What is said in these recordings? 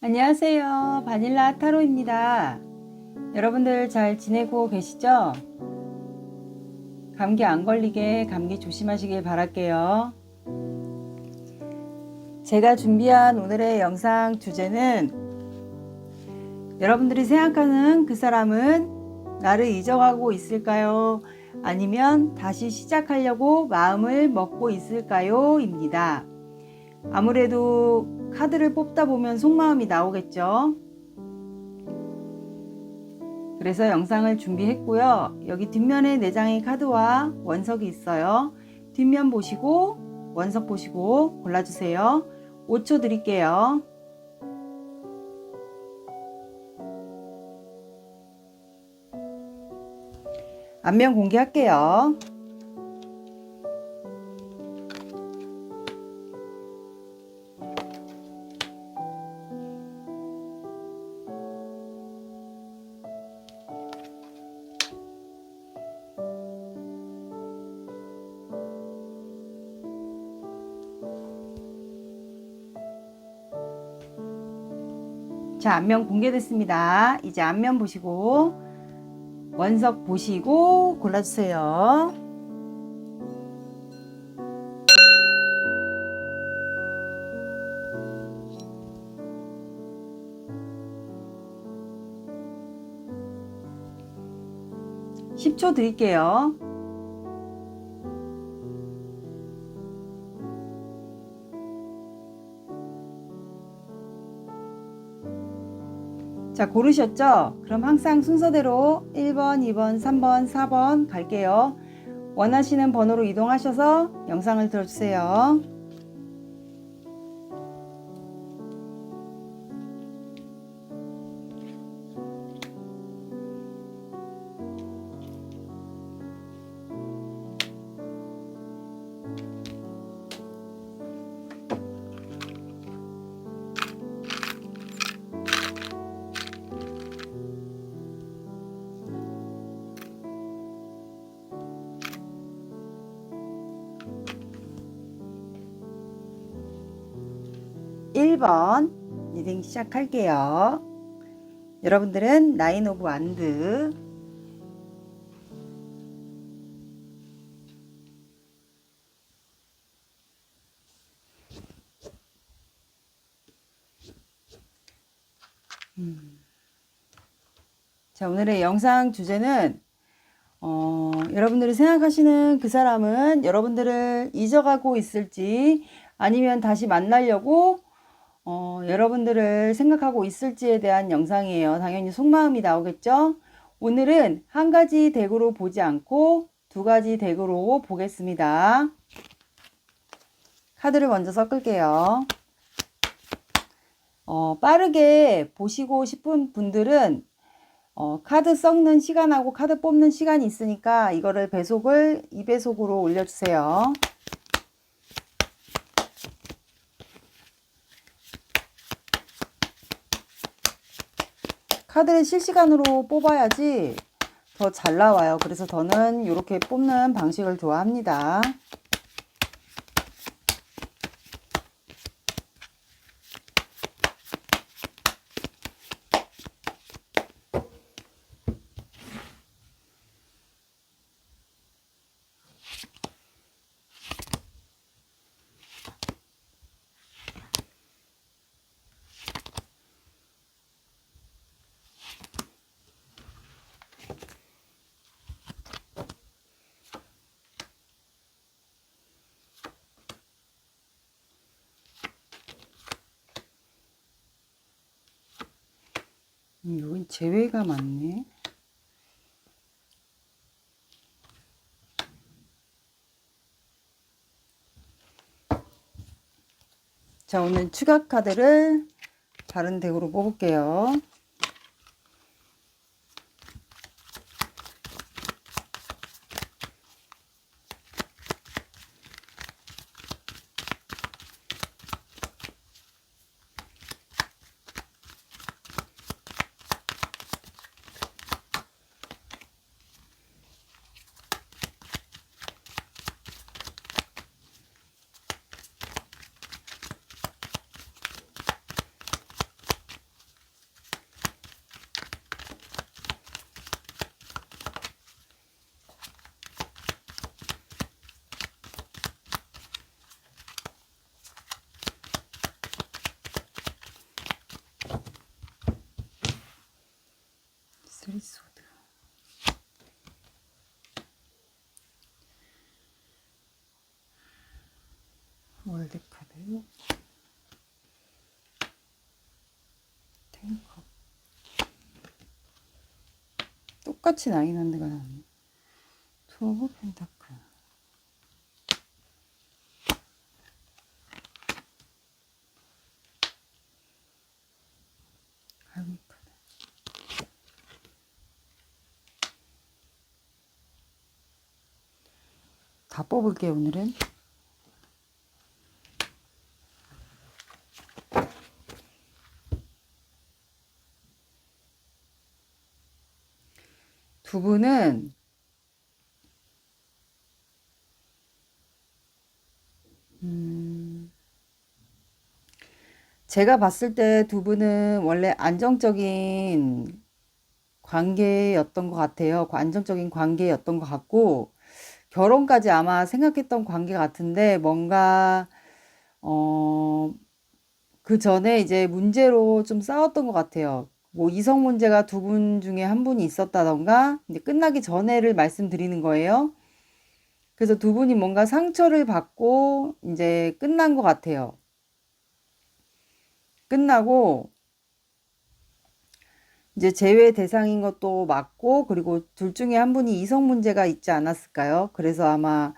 안녕하세요. 바닐라 타로입니다. 여러분들 잘 지내고 계시죠? 감기 안 걸리게 감기 조심하시길 바랄게요. 제가 준비한 오늘의 영상 주제는 여러분들이 생각하는 그 사람은 나를 잊어가고 있을까요? 아니면 다시 시작하려고 마음을 먹고 있을까요? 입니다. 아무래도 카드를 뽑다 보면 속마음이 나오겠죠. 그래서 영상을 준비했고요. 여기 뒷면에 4장의 카드와 원석이 있어요. 뒷면 보시고 원석 보시고 골라주세요. 5초 드릴게요. 앞면 공개할게요. 자, 앞면 공개됐습니다. 이제 앞면 보시고 원석 보시고 골라주세요. (10초) 드릴게요. 자, 고르셨죠? 그럼 항상 순서대로 1번, 2번, 3번, 4번 갈게요. 원하시는 번호로 이동하셔서 영상을 들어주세요. (1번) 리딩 시작할게요. 여러분들은 나인 오브 완드, 자, 오늘의 영상 주제는 여러분들이 생각하시는 그 사람은 여러분들을 잊어가고 있을지 아니면 다시 만나려고 여러분들을 생각하고 있을지에 대한 영상이에요. 당연히 속마음이 나오겠죠? 오늘은 한 가지 덱으로 보지 않고 2가지 덱으로 보겠습니다. 카드를 먼저 섞을게요. 빠르게 보시고 싶은 분들은 카드 섞는 시간하고 카드 뽑는 시간이 있으니까 이거를 배속을 2배속으로 올려주세요. 카드를 실시간으로 뽑아야지 더 잘 나와요. 그래서 저는 이렇게 뽑는 방식을 좋아합니다. 여긴 제외가 많네. 자, 오늘 추가 카드를 다른 덱으로 뽑을게요. 쓰리소드. 월드카드. 탱커. 똑같이 나인 한데가 나왔네. 투 오브 펜타클. 할미카드. 다 뽑을게요, 오늘은. 두 분은 제가 봤을 때 두 분은 원래 안정적인 관계였던 것 같아요. 안정적인 관계였던 것 같고 결혼까지 아마 생각했던 관계 같은데 뭔가 그 전에 이제 문제로 좀 싸웠던 것 같아요. 뭐 이성 문제가 두 분 중에 한 분이 있었다던가 이제 끝나기 전에를 말씀드리는 거예요. 그래서 두 분이 뭔가 상처를 받고 이제 끝난 것 같아요. 끝나고 이제 제외 대상인 것도 맞고 그리고 둘 중에 한 분이 이성 문제가 있지 않았을까요? 그래서 아마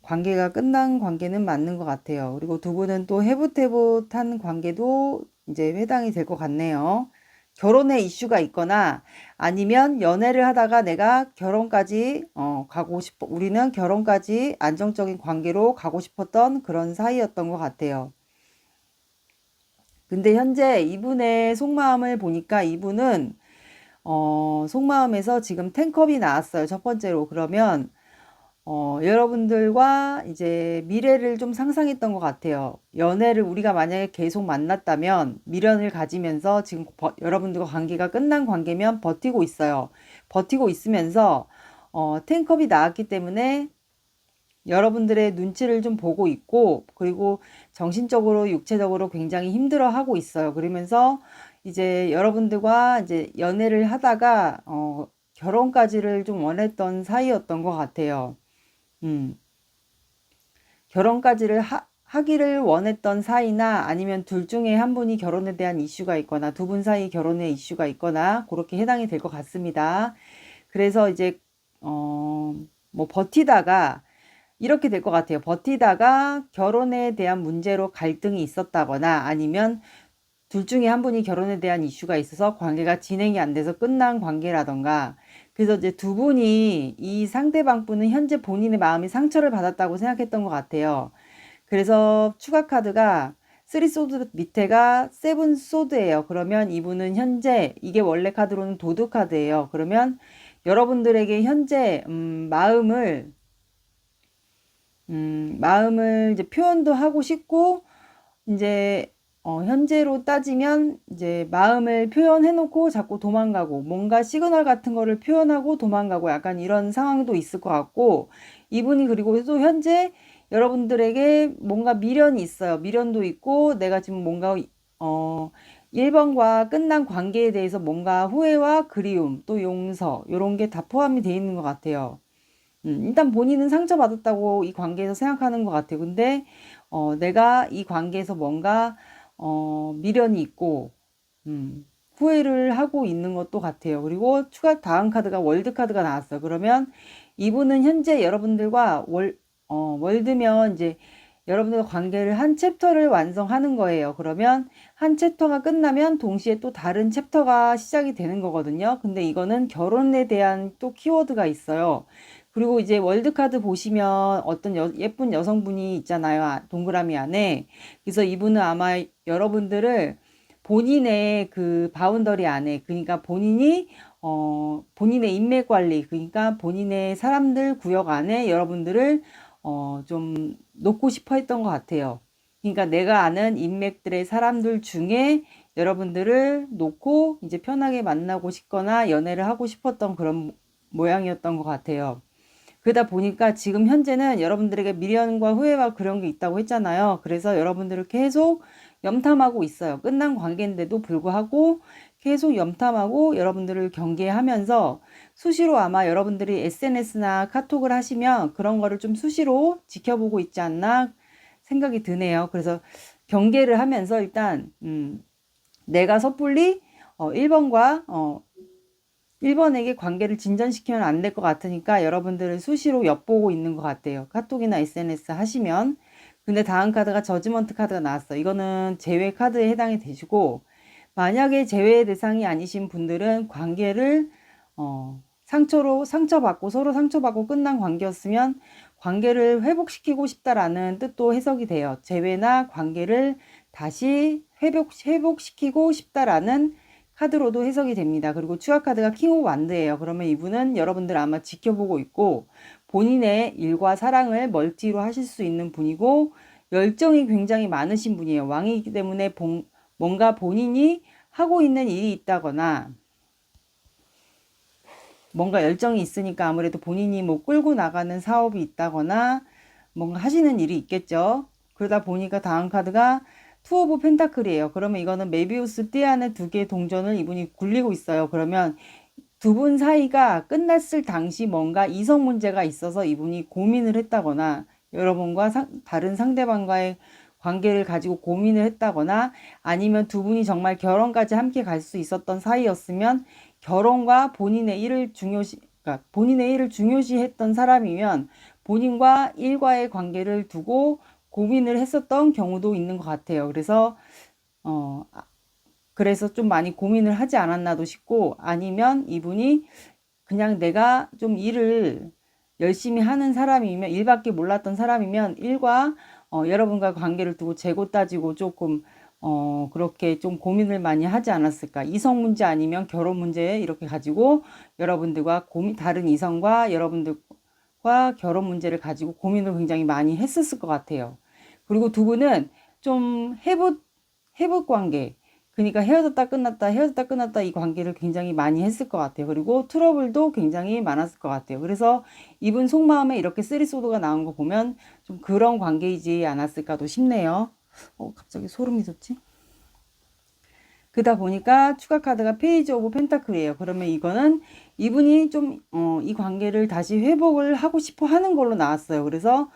관계가 끝난 관계는 맞는 것 같아요. 그리고 두 분은 또 해붓해붓한 관계도 이제 해당이 될 것 같네요. 결혼에 이슈가 있거나 아니면 연애를 하다가 내가 결혼까지 가고 싶어 우리는 결혼까지 안정적인 관계로 가고 싶었던 그런 사이였던 것 같아요. 근데 현재 이분의 속마음을 보니까 이분은 속마음에서 지금 텐컵이 나왔어요. 첫 번째로. 그러면 여러분들과 이제 미래를 좀 상상했던 것 같아요. 연애를 우리가 만약에 계속 만났다면 미련을 가지면서 지금 여러분들과 관계가 끝난 관계면 버티고 있어요. 버티고 있으면서 텐컵이 나왔기 때문에 여러분들의 눈치를 좀 보고 있고 그리고 정신적으로 육체적으로 굉장히 힘들어하고 있어요. 그러면서 이제 여러분들과 이제 연애를 하다가 결혼까지를 좀 원했던 사이였던 것 같아요. 결혼까지를 하기를 원했던 사이나 아니면 둘 중에 한 분이 결혼에 대한 이슈가 있거나 두 분 사이 결혼에 이슈가 있거나 그렇게 해당이 될 것 같습니다. 그래서 이제 뭐 버티다가 이렇게 될 것 같아요. 버티다가 결혼에 대한 문제로 갈등이 있었다거나 아니면 둘 중에 한 분이 결혼에 대한 이슈가 있어서 관계가 진행이 안 돼서 끝난 관계라던가 그래서 이제 두 분이 이 상대방 분은 현재 본인의 마음이 상처를 받았다고 생각했던 것 같아요. 그래서 추가 카드가 3소드 밑에가 7소드예요. 그러면 이분은 현재 이게 원래 카드로는 도드 카드예요. 그러면 여러분들에게 현재 마음을 이제 표현도 하고 싶고 이제 현재로 따지면 이제 마음을 표현해놓고 자꾸 도망가고 뭔가 시그널 같은 거를 표현하고 도망가고 약간 이런 상황도 있을 것 같고 이분이 그리고 또 현재 여러분들에게 뭔가 미련이 있어요. 미련도 있고 내가 지금 뭔가 1번과 끝난 관계에 대해서 뭔가 후회와 그리움 또 용서 이런 게 다 포함이 되어 있는 것 같아요. 일단 본인은 상처받았다고 이 관계에서 생각하는 것 같아요. 근데 내가 이 관계에서 뭔가 미련이 있고 후회를 하고 있는 것도 같아요. 그리고 추가 다음 카드가 월드 카드가 나왔어요. 그러면 이분은 현재 여러분들과 월드면 이제 여러분들과 관계를 한 챕터를 완성하는 거예요. 그러면 한 챕터가 끝나면 동시에 또 다른 챕터가 시작이 되는 거거든요. 근데 이거는 결혼에 대한 또 키워드가 있어요. 그리고 이제 월드카드 보시면 어떤 예쁜 여성분이 있잖아요. 동그라미 안에. 그래서 이분은 아마 여러분들을 본인의 그 바운더리 안에, 그러니까 본인의 인맥 관리, 그러니까 본인의 사람들 구역 안에 여러분들을 좀 놓고 싶어 했던 것 같아요. 그러니까 내가 아는 인맥들의 사람들 중에 여러분들을 놓고 이제 편하게 만나고 싶거나 연애를 하고 싶었던 그런 모양이었던 것 같아요. 그러다 보니까 지금 현재는 여러분들에게 미련과 후회와 그런 게 있다고 했잖아요. 그래서 여러분들을 계속 염탐하고 있어요. 끝난 관계인데도 불구하고 계속 염탐하고 여러분들을 경계하면서 수시로 아마 여러분들이 SNS나 카톡을 하시면 그런 거를 좀 수시로 지켜보고 있지 않나 생각이 드네요. 그래서 경계를 하면서 일단 내가 섣불리 1번과 1번에게 관계를 진전시키면 안 될 것 같으니까 여러분들을 수시로 엿보고 있는 것 같아요. 카톡이나 SNS 하시면. 근데 다음 카드가 저지먼트 카드가 나왔어. 이거는 제외 카드에 해당이 되시고, 만약에 제외 대상이 아니신 분들은 관계를 상처받고 서로 상처받고 끝난 관계였으면 관계를 회복시키고 싶다라는 뜻도 해석이 돼요. 재회나 관계를 다시 회복시키고 싶다라는 카드로도 해석이 됩니다. 그리고 추가 카드가 킹 오브 완드예요. 그러면 이분은 여러분들 아마 지켜보고 있고 본인의 일과 사랑을 멀티로 하실 수 있는 분이고 열정이 굉장히 많으신 분이에요. 왕이기 때문에 뭔가 본인이 하고 있는 일이 있다거나 뭔가 열정이 있으니까 아무래도 본인이 뭐 끌고 나가는 사업이 있다거나 뭔가 하시는 일이 있겠죠. 그러다 보니까 다음 카드가 투 오브 펜타클이에요. 그러면 이거는 메비우스 띠 안에 두 개의 동전을 이분이 굴리고 있어요. 그러면 두 분 사이가 끝났을 당시 뭔가 이성 문제가 있어서 이분이 고민을 했다거나 여러분과 다른 상대방과의 관계를 가지고 고민을 했다거나 아니면 두 분이 정말 결혼까지 함께 갈 수 있었던 사이였으면 결혼과 본인의 일을 그러니까 본인의 일을 중요시했던 사람이면 본인과 일과의 관계를 두고 고민을 했었던 경우도 있는 것 같아요. 그래서 좀 많이 고민을 하지 않았나도 싶고 아니면 이분이 그냥 내가 좀 일을 열심히 하는 사람이면 일밖에 몰랐던 사람이면 일과 여러분과 관계를 두고 재고 따지고 조금 그렇게 좀 고민을 많이 하지 않았을까. 이성 문제 아니면 결혼 문제 이렇게 가지고 여러분들과 다른 이성과 여러분들과 결혼 문제를 가지고 고민을 굉장히 많이 했었을 것 같아요. 그리고 두 분은 좀 회복 관계, 그러니까 헤어졌다 끝났다 헤어졌다 끝났다 이 관계를 굉장히 많이 했을 것 같아요. 그리고 트러블도 굉장히 많았을 것 같아요. 그래서 이분 속마음에 이렇게 쓰리소드가 나온 거 보면 좀 그런 관계이지 않았을까도 싶네요. 갑자기 소름이 돋지? 그러다 보니까 추가 카드가 페이지 오브 펜타클이에요. 그러면 이거는 이분이 좀 이 관계를 다시 회복을 하고 싶어 하는 걸로 나왔어요. 그래서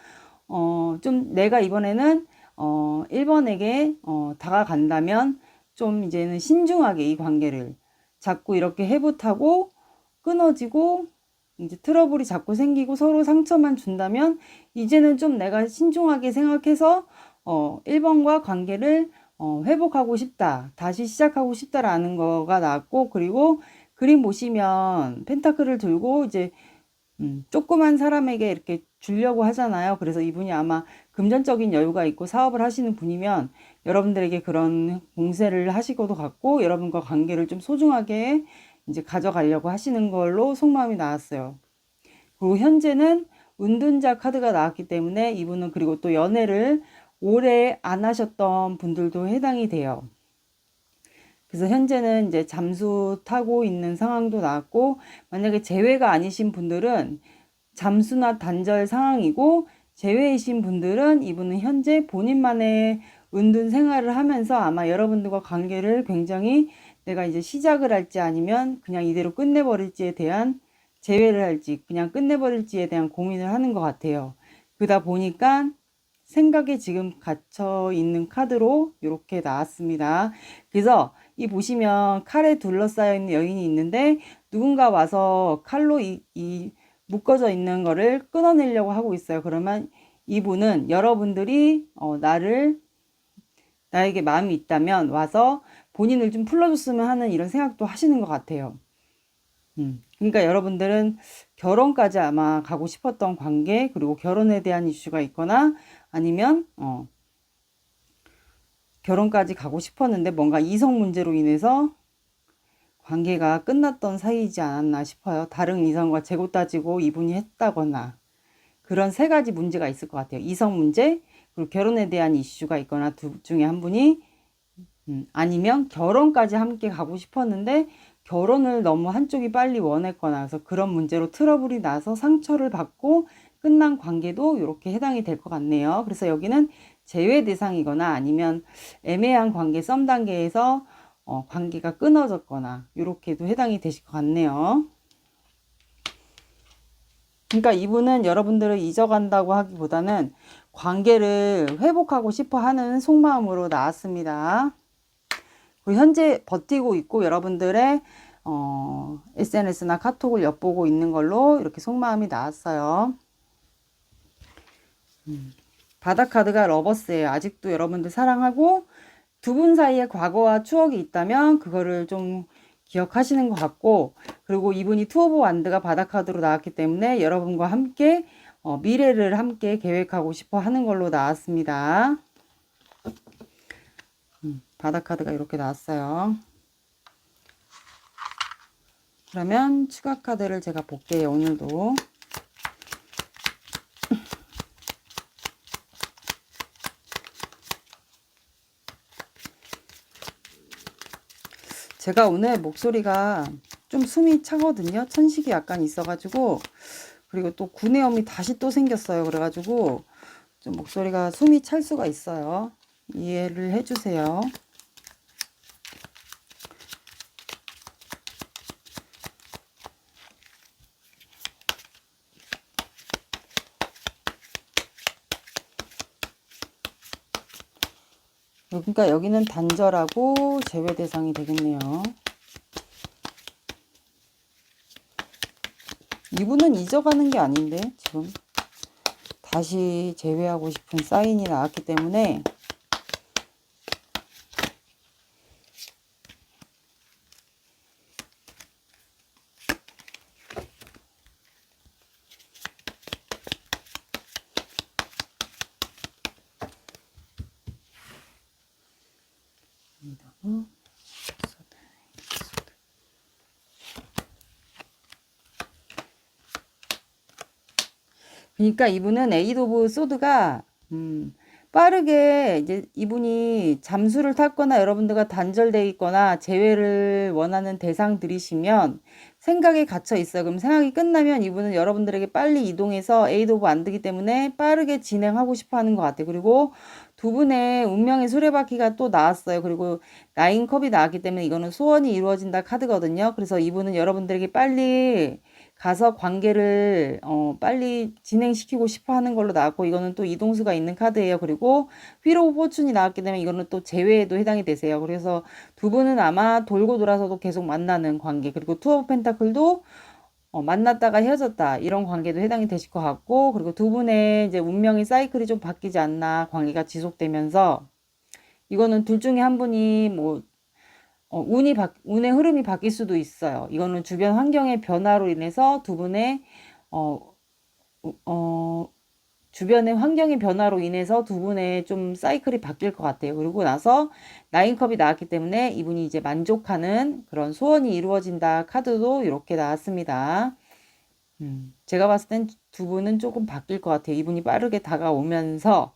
좀 내가 이번에는 1번에게 다가간다면 좀 이제는 신중하게 이 관계를 자꾸 이렇게 해붓하고 끊어지고 이제 트러블이 자꾸 생기고 서로 상처만 준다면 이제는 좀 내가 신중하게 생각해서 1번과 관계를 회복하고 싶다. 다시 시작하고 싶다라는 거가 나왔고 그리고 그림 보시면 펜타클을 들고 이제 조그만 사람에게 이렇게 주려고 하잖아요. 그래서 이분이 아마 금전적인 여유가 있고 사업을 하시는 분이면 여러분들에게 그런 봉쇄를 하시고도 같고 여러분과 관계를 좀 소중하게 이제 가져가려고 하시는 걸로 속마음이 나왔어요. 그리고 현재는 은둔자 카드가 나왔기 때문에 이분은 그리고 또 연애를 오래 안 하셨던 분들도 해당이 돼요. 그래서 현재는 이제 잠수 타고 있는 상황도 나왔고 만약에 재회가 아니신 분들은 잠수나 단절 상황이고 재회이신 분들은 이분은 현재 본인만의 은둔 생활을 하면서 아마 여러분들과 관계를 굉장히 내가 이제 시작을 할지 아니면 그냥 이대로 끝내버릴지에 대한 재회를 할지 그냥 끝내버릴지에 대한 고민을 하는 것 같아요. 그러다 보니까 생각에 지금 갇혀 있는 카드로 이렇게 나왔습니다. 그래서 이 보시면 칼에 둘러싸여 있는 여인이 있는데 누군가 와서 칼로 이 묶어져 있는 거를 끊어내려고 하고 있어요. 그러면 이분은 여러분들이 나에게 마음이 있다면 와서 본인을 좀 풀어줬으면 하는 이런 생각도 하시는 것 같아요. 그러니까 여러분들은 결혼까지 아마 가고 싶었던 관계 그리고 결혼에 대한 이슈가 있거나 아니면 결혼까지 가고 싶었는데 뭔가 이성 문제로 인해서 관계가 끝났던 사이이지 않았나 싶어요. 다른 이성과 재고 따지고 이분이 했다거나 그런 세 가지 문제가 있을 것 같아요. 이성 문제 그리고 결혼에 대한 이슈가 있거나 둘 중에 한 분이 아니면 결혼까지 함께 가고 싶었는데 결혼을 너무 한쪽이 빨리 원했거나 그래서 그런 문제로 트러블이 나서 상처를 받고 끝난 관계도 이렇게 해당이 될 것 같네요. 그래서 여기는 제외 대상이거나 아니면 애매한 관계 썸 단계에서 관계가 끊어졌거나 이렇게도 해당이 되실 것 같네요. 그러니까 이분은 여러분들을 잊어간다고 하기보다는 관계를 회복하고 싶어 하는 속마음으로 나왔습니다. 현재 버티고 있고 여러분들의 SNS나 카톡을 엿보고 있는 걸로 이렇게 속마음이 나왔어요. 바다 카드가 러버스예요. 아직도 여러분들 사랑하고 두 분 사이에 과거와 추억이 있다면 그거를 좀 기억하시는 것 같고, 그리고 이분이 투 오브 완드가 바다 카드로 나왔기 때문에 여러분과 함께 미래를 함께 계획하고 싶어 하는 걸로 나왔습니다. 바다 카드가 이렇게 나왔어요. 그러면 추가 카드를 제가 볼게요. 오늘도. 제가 오늘 목소리가 좀 숨이 차거든요. 천식이 약간 있어가지고, 그리고 또 구내염이 다시 또 생겼어요. 그래가지고 좀 목소리가 숨이 찰 수가 있어요. 이해를 해주세요. 그러니까 여기는 단절하고 제외 대상이 되겠네요. 이분은 잊어가는 게 아닌데 지금 다시 제외하고 싶은 사인이 나왔기 때문에 그러니까 이분은 에이드 오브 소드가 빠르게 이제 이분이 잠수를 탔거나 여러분들과 단절돼 있거나 재회를 원하는 대상들이시면 생각에 갇혀 있어요. 그럼 생각이 끝나면 이분은 여러분들에게 빨리 이동해서 에이드 오브 안 되기 때문에 빠르게 진행하고 싶어 하는 것 같아요. 그리고 두 분의 운명의 수레바퀴가 또 나왔어요. 그리고 나인 컵이 나왔기 때문에 이거는 소원이 이루어진다 카드거든요. 그래서 이분은 여러분들에게 빨리 가서 관계를 빨리 진행시키고 싶어 하는 걸로 나왔고, 이거는 또 이동수가 있는 카드예요. 그리고 휠 오브 포춘이 나왔기 때문에 이거는 또 재회에도 해당이 되세요. 그래서 두 분은 아마 돌고 돌아서도 계속 만나는 관계, 그리고 투 오브 펜타클도 만났다가 헤어졌다 이런 관계도 해당이 되실 것 같고, 그리고 두 분의 이제 운명의 사이클이 좀 바뀌지 않나, 관계가 지속되면서 이거는 둘 중에 한 분이 뭐 운의 흐름이 바뀔 수도 있어요. 이거는 주변 환경의 변화로 인해서 두 분의 어, 주변의 환경의 변화로 인해서 두 분의 좀 사이클이 바뀔 것 같아요. 그리고 나서 나인컵이 나왔기 때문에 이분이 이제 만족하는 그런 소원이 이루어진다 카드도 이렇게 나왔습니다. 제가 봤을 땐 두 분은 조금 바뀔 것 같아요. 이분이 빠르게 다가오면서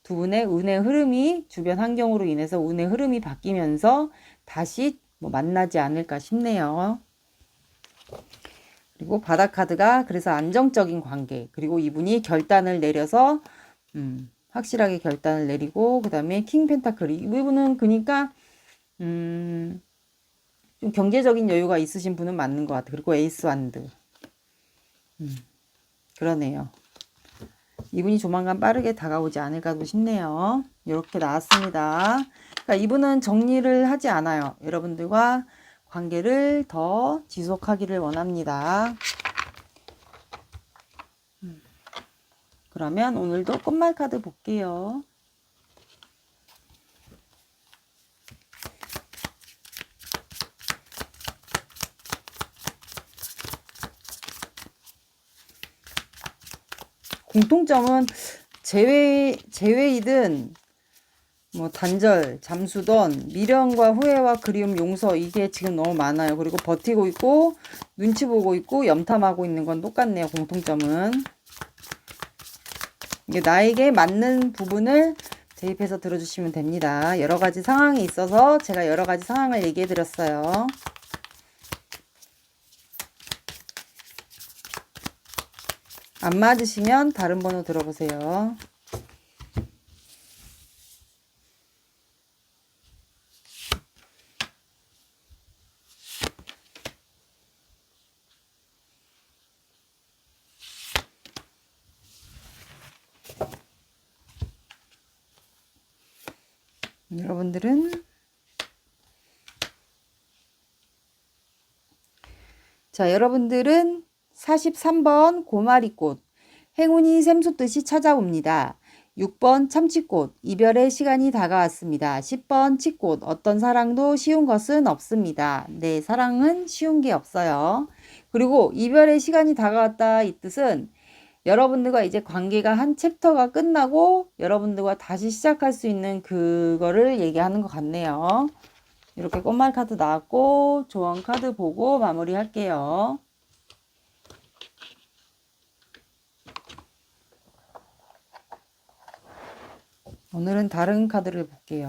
두 분의 운의 흐름이 주변 환경으로 인해서 운의 흐름이 바뀌면서 다시 뭐 만나지 않을까 싶네요. 그리고 바다 카드가 그래서 안정적인 관계, 그리고 이분이 결단을 내려서 확실하게 결단을 내리고, 그 다음에 킹 펜타클, 이분은 그러니까 좀 경제적인 여유가 있으신 분은 맞는 것 같아요. 그리고 에이스 완드, 그러네요. 이분이 조만간 빠르게 다가오지 않을까도 싶네요. 이렇게 나왔습니다. 그러니까 이분은 정리를 하지 않아요. 여러분들과 관계를 더 지속하기를 원합니다. 그러면 오늘도 끝말 카드 볼게요. 공통점은 재회이든 뭐 단절, 잠수던, 미련과 후회와 그리움, 용서, 이게 지금 너무 많아요. 그리고 버티고 있고 눈치 보고 있고 염탐하고 있는 건 똑같네요. 공통점은 이게 나에게 맞는 부분을 대입해서 들어주시면 됩니다. 여러 가지 상황이 있어서 제가 여러 가지 상황을 얘기해 드렸어요. 안 맞으시면 다른 번호 들어보세요. 여러분들은 자, 여러분들은 43번 고마리꽃 행운이 샘솟듯이 찾아옵니다. 6번 참치꽃 이별의 시간이 다가왔습니다. 10번 치꽃 어떤 사랑도 쉬운 것은 없습니다. 네, 사랑은 쉬운 게 없어요. 그리고 이별의 시간이 다가왔다 이 뜻은 여러분들과 이제 관계가 한 챕터가 끝나고 여러분들과 다시 시작할 수 있는 그거를 얘기하는 것 같네요. 이렇게 꽃말 카드 나왔고 조언 카드 보고 마무리 할게요. 오늘은 다른 카드를 볼게요.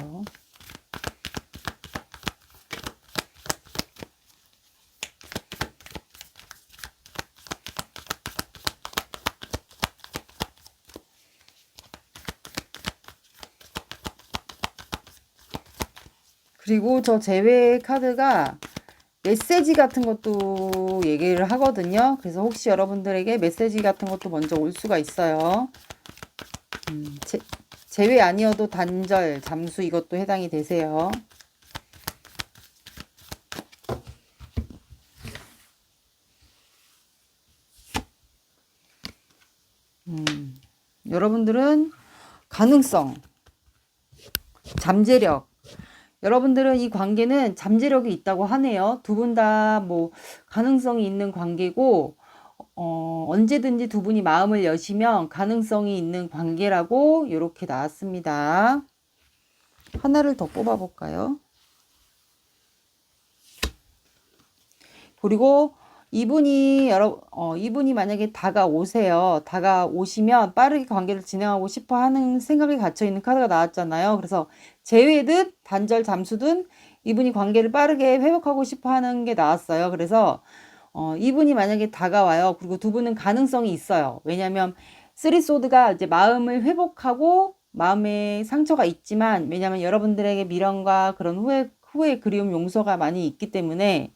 그리고 저 제외 카드가 메시지 같은 것도 얘기를 하거든요. 그래서 혹시 여러분들에게 메시지 같은 것도 먼저 올 수가 있어요. 제외 아니어도 단절, 잠수 이것도 해당이 되세요. 여러분들은 가능성, 잠재력. 여러분들은 이 관계는 잠재력이 있다고 하네요. 두 분 다 뭐 가능성이 있는 관계고 언제든지 두 분이 마음을 여시면 가능성이 있는 관계라고 이렇게 나왔습니다. 하나를 더 뽑아볼까요? 그리고 이분이 이분이 만약에 다가오세요. 다가오시면 빠르게 관계를 진행하고 싶어 하는 생각이 갇혀 있는 카드가 나왔잖아요. 그래서 제외든 단절 잠수든 이분이 관계를 빠르게 회복하고 싶어 하는 게 나왔어요. 그래서 이분이 만약에 다가와요. 그리고 두 분은 가능성이 있어요. 왜냐면 쓰리소드가 이제 마음을 회복하고 마음에 상처가 있지만 왜냐면 여러분들에게 미련과 그런 후회 그리움 용서가 많이 있기 때문에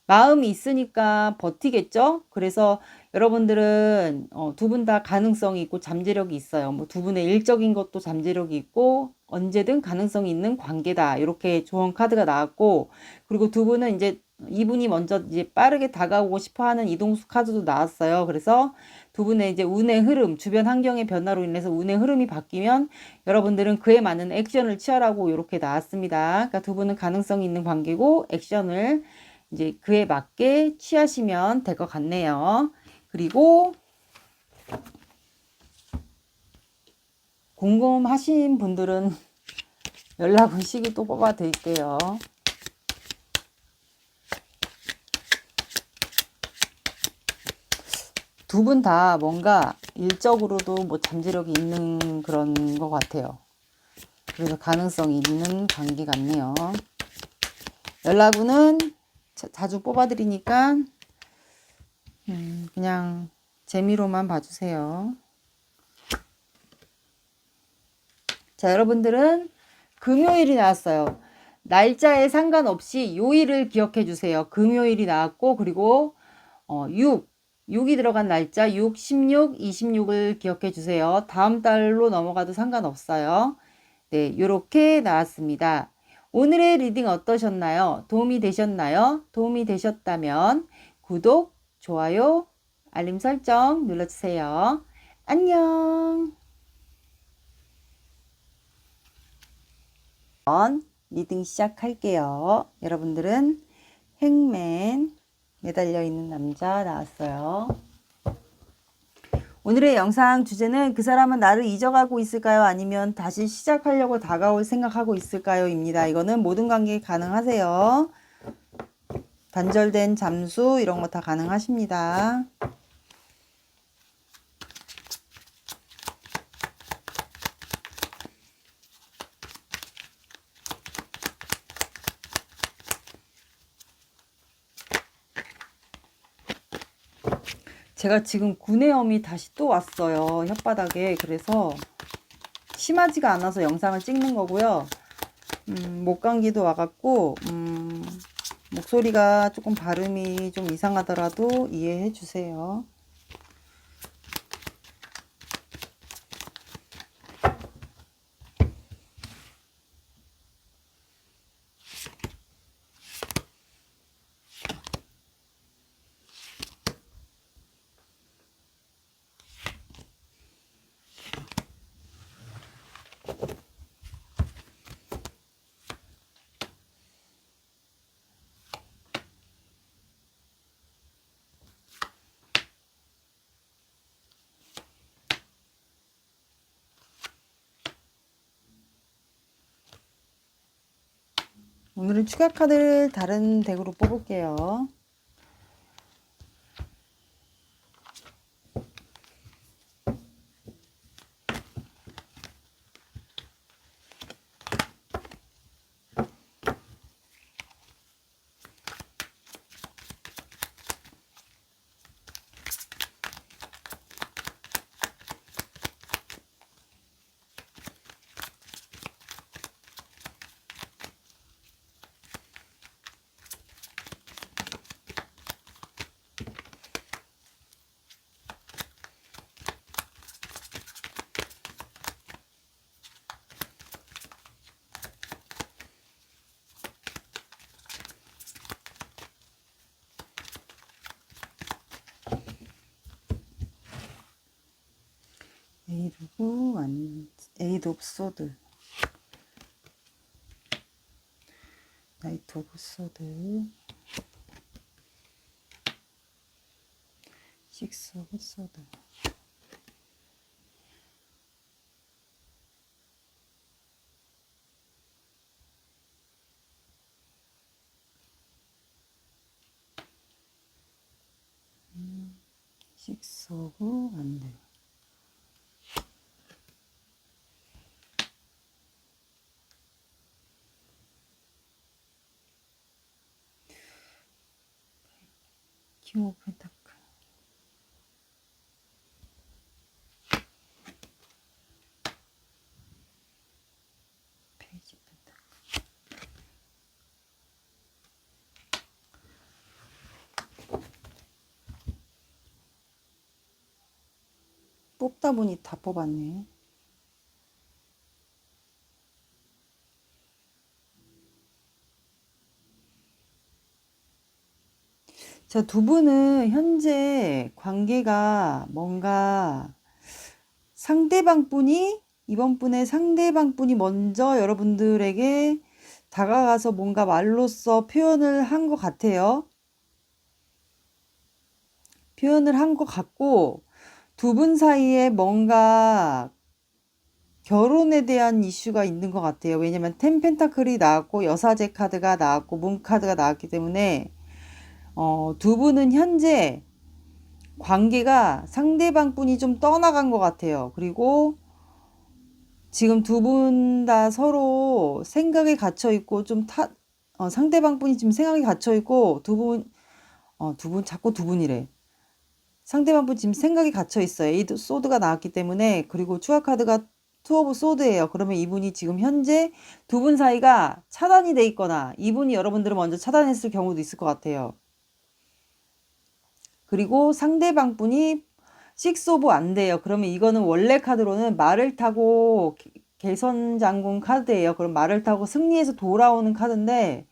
마음이 있으니까 버티겠죠? 그래서 여러분들은 두 분 다 가능성이 있고 잠재력이 있어요. 뭐 두 분의 일적인 것도 잠재력이 있고 언제든 가능성이 있는 관계다. 이렇게 조언 카드가 나왔고 그리고 두 분은 이제 이분이 먼저 이제 빠르게 다가오고 싶어 하는 이동수 카드도 나왔어요. 그래서 두 분의 이제 운의 흐름, 주변 환경의 변화로 인해서 운의 흐름이 바뀌면 여러분들은 그에 맞는 액션을 취하라고 이렇게 나왔습니다. 그러니까 두 분은 가능성이 있는 관계고 액션을 이제 그에 맞게 취하시면 될 것 같네요. 그리고 궁금하신 분들은 연락 오시기 또 뽑아 드릴게요. 두 분 다 뭔가 일적으로도 뭐 잠재력이 있는 그런 것 같아요. 그래서 가능성이 있는 관계 같네요. 연락은 자주 뽑아드리니까 그냥 재미로만 봐주세요. 자, 여러분들은 금요일이 나왔어요. 날짜에 상관없이 요일을 기억해 주세요. 금요일이 나왔고 그리고 6이 들어간 날짜 6, 16, 26을 기억해 주세요. 다음 달로 넘어가도 상관없어요. 네, 이렇게 나왔습니다. 오늘의 리딩 어떠셨나요? 도움이 되셨나요? 도움이 되셨다면 구독, 좋아요, 알림 설정 눌러주세요. 안녕. 리딩 시작할게요. 여러분들은 행맨 매달려 있는 남자 나왔어요. 오늘의 영상 주제는 그 사람은 나를 잊어가고 있을까요? 아니면 다시 시작하려고 다가올 생각하고 있을까요? 입니다. 이거는 모든 관계에 가능하세요. 단절된 잠수 이런 거 다 가능하십니다. 제가 지금 구내염이 다시 또 왔어요. 혓바닥에. 그래서 심하지가 않아서 영상을 찍는 거고요. 목감기도 와갖고 목소리가 조금 발음이 좀 이상하더라도 이해해 주세요. 오늘은 추가 카드를 다른 덱으로 뽑을게요. 에이드 오브 소드, 나이트 오브 소드, 식스 오브 소드. 식스 오브 완드. 킹 오브 펜타클. 페이지 펜타클. 뽑다 보니 다 뽑았네. 자, 두 분은 현재 관계가 뭔가 이번 분의 상대방 분이 먼저 여러분들에게 다가가서 뭔가 말로써 표현을 한 것 같아요. 표현을 한 것 같고, 두 분 사이에 뭔가 결혼에 대한 이슈가 있는 것 같아요. 왜냐면 텐 펜타클이 나왔고 여사제 카드가 나왔고 문 카드가 나왔기 때문에 두 분은 현재 관계가 상대방 분이 좀 떠나간 것 같아요. 그리고 지금 두 분 다 서로 생각에 갇혀 있고 상대방 분이 지금 생각에 갇혀 있고 자꾸 두 분이래. 상대방 분 지금 생각이 갇혀 있어요. 에이드 소드가 나왔기 때문에. 그리고 추가 카드가 투 오브 소드예요. 그러면 이분이 지금 현재 두 분 사이가 차단이 돼 있거나 이분이 여러분들을 먼저 차단했을 경우도 있을 것 같아요. 그리고 상대방 분이 식스 오브 안 돼요. 그러면 이거는 원래 카드로는 말을 타고 개선 장군 카드예요. 그럼 말을 타고 승리해서 돌아오는 카드인데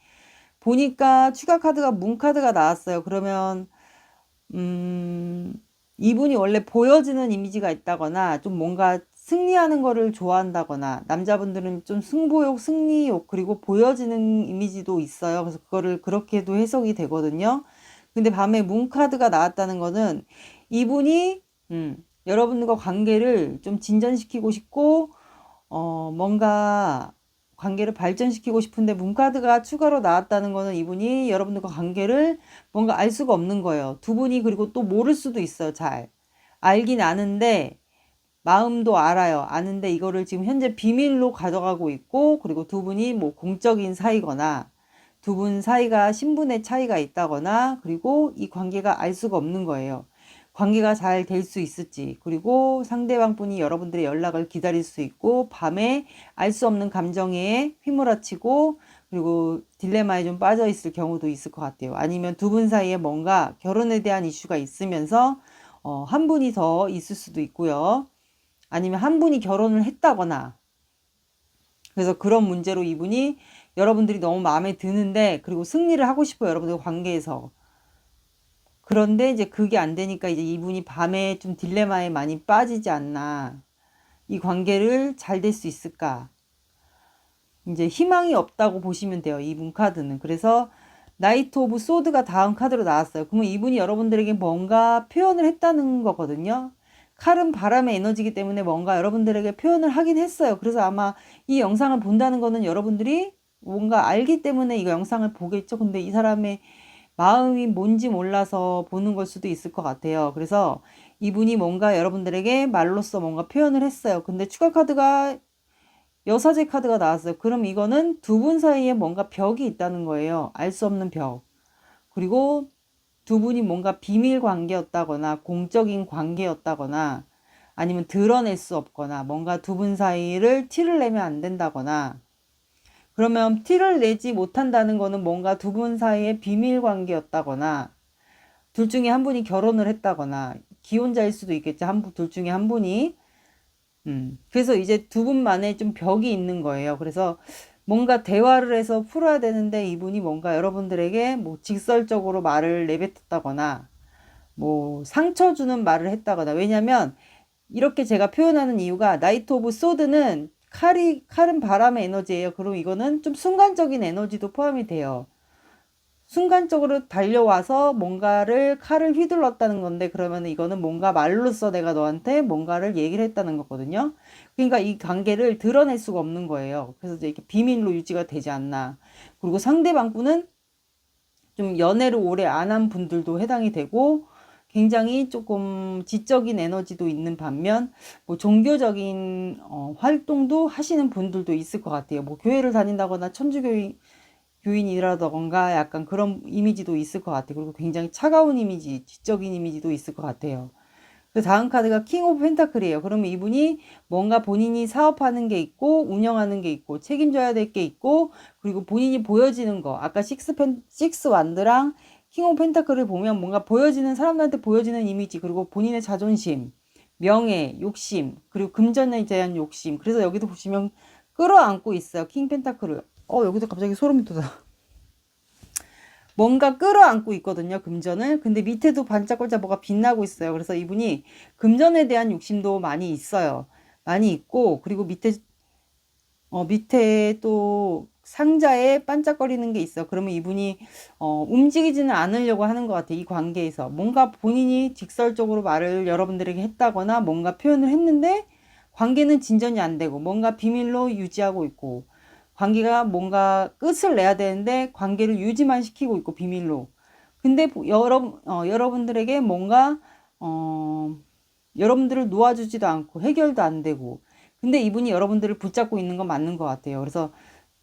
보니까 추가 카드가 문 카드가 나왔어요. 그러면 이분이 원래 보여지는 이미지가 있다거나 좀 뭔가 승리하는 거를 좋아한다거나 남자분들은 좀 승부욕, 승리욕 그리고 보여지는 이미지도 있어요. 그래서 그거를 그렇게도 해석이 되거든요. 근데 밤에 문 카드가 나왔다는 거는 이분이 여러분들과 관계를 좀 진전시키고 싶고 뭔가 관계를 발전시키고 싶은데 문 카드가 추가로 나왔다는 거는 이분이 여러분들과 관계를 뭔가 알 수가 없는 거예요. 두 분이 그리고 또 모를 수도 있어요. 잘 알긴 아는데 마음도 알아요. 아는데 이거를 지금 현재 비밀로 가져가고 있고 그리고 두 분이 뭐 공적인 사이거나 두 분 사이가 신분의 차이가 있다거나 그리고 이 관계가 알 수가 없는 거예요. 관계가 잘 될 수 있을지 그리고 상대방 분이 여러분들의 연락을 기다릴 수 있고 밤에 알 수 없는 감정에 휘몰아치고 그리고 딜레마에 좀 빠져 있을 경우도 있을 것 같아요. 아니면 두 분 사이에 뭔가 결혼에 대한 이슈가 있으면서 한 분이 더 있을 수도 있고요. 아니면 한 분이 결혼을 했다거나 그래서 그런 문제로 이분이 여러분들이 너무 마음에 드는데 그리고 승리를 하고 싶어요. 여러분들 관계에서. 그런데 이제 그게 안 되니까 이제 이분이 밤에 좀 딜레마에 많이 빠지지 않나. 이 관계를 잘 될 수 있을까? 이제 희망이 없다고 보시면 돼요. 이분 카드는. 그래서 나이트 오브 소드가 다음 카드로 나왔어요. 그러면 이분이 여러분들에게 뭔가 표현을 했다는 거거든요. 칼은 바람의 에너지이기 때문에 뭔가 여러분들에게 표현을 하긴 했어요. 그래서 아마 이 영상을 본다는 거는 여러분들이 뭔가 알기 때문에 이거 영상을 보겠죠. 근데 이 사람의 마음이 뭔지 몰라서 보는 걸 수도 있을 것 같아요. 그래서 이분이 뭔가 여러분들에게 말로써 뭔가 표현을 했어요. 근데 추가 카드가 여사제 카드가 나왔어요. 그럼 이거는 두 분 사이에 뭔가 벽이 있다는 거예요. 알 수 없는 벽. 그리고 두 분이 뭔가 비밀 관계였다거나 공적인 관계였다거나 아니면 드러낼 수 없거나 뭔가 두 분 사이를 티를 내면 안 된다거나 그러면 티를 내지 못한다는 거는 뭔가 두 분 사이에 비밀 관계였다거나 둘 중에 한 분이 결혼을 했다거나 기혼자일 수도 있겠죠. 둘 중에 한 분이 그래서 이제 두 분만의 좀 벽이 있는 거예요. 그래서 뭔가 대화를 해서 풀어야 되는데 이분이 뭔가 여러분들에게 뭐 직설적으로 말을 내뱉었다거나 뭐 상처 주는 말을 했다거나 왜냐면 이렇게 제가 표현하는 이유가 나이트 오브 소드는 칼은 바람의 에너지예요. 그럼 이거는 좀 순간적인 에너지도 포함이 돼요. 순간적으로 달려와서 뭔가를 칼을 휘둘렀다는 건데 그러면 이거는 뭔가 말로써 내가 너한테 뭔가를 얘기를 했다는 거거든요. 그러니까 이 관계를 드러낼 수가 없는 거예요. 그래서 이제 이렇게 비밀로 유지가 되지 않나. 그리고 상대방 분은 좀 연애를 오래 안 한 분들도 해당이 되고 굉장히 조금 지적인 에너지도 있는 반면 뭐 종교적인 활동도 하시는 분들도 있을 것 같아요. 뭐 교회를 다닌다거나 교인이라던가 약간 그런 이미지도 있을 것 같아요. 그리고 굉장히 차가운 이미지, 지적인 이미지도 있을 것 같아요. 그 다음 카드가 킹 오브 펜타클이에요. 그러면 이분이 뭔가 본인이 사업하는 게 있고 운영하는 게 있고 책임져야 될 게 있고 그리고 본인이 보여지는 거 아까 식스 완드랑 킹 오브 펜타클을 보면 뭔가 보여지는 사람들한테 보여지는 이미지 그리고 본인의 자존심 명예 욕심 그리고 금전에 대한 욕심 그래서 여기도 보시면 끌어안고 있어요. 킹 펜타클을 여기도 갑자기 소름이 돋아. 뭔가 끌어안고 있거든요, 금전을. 근데 밑에도 반짝반짝 뭐가 빛나고 있어요. 그래서 이분이 금전에 대한 욕심도 많이 있어요. 많이 있고, 그리고 밑에 또 상자에 반짝거리는 게 있어. 그러면 이분이, 움직이지는 않으려고 하는 것 같아요. 이 관계에서. 뭔가 본인이 직설적으로 말을 여러분들에게 했다거나 뭔가 표현을 했는데, 관계는 진전이 안 되고, 뭔가 비밀로 유지하고 있고, 관계가 뭔가 끝을 내야 되는데 관계를 유지만 시키고 있고 비밀로. 근데 여러분들에게 뭔가 여러분들을 놓아주지도 않고 해결도 안 되고. 근데 이분이 여러분들을 붙잡고 있는 건 맞는 것 같아요. 그래서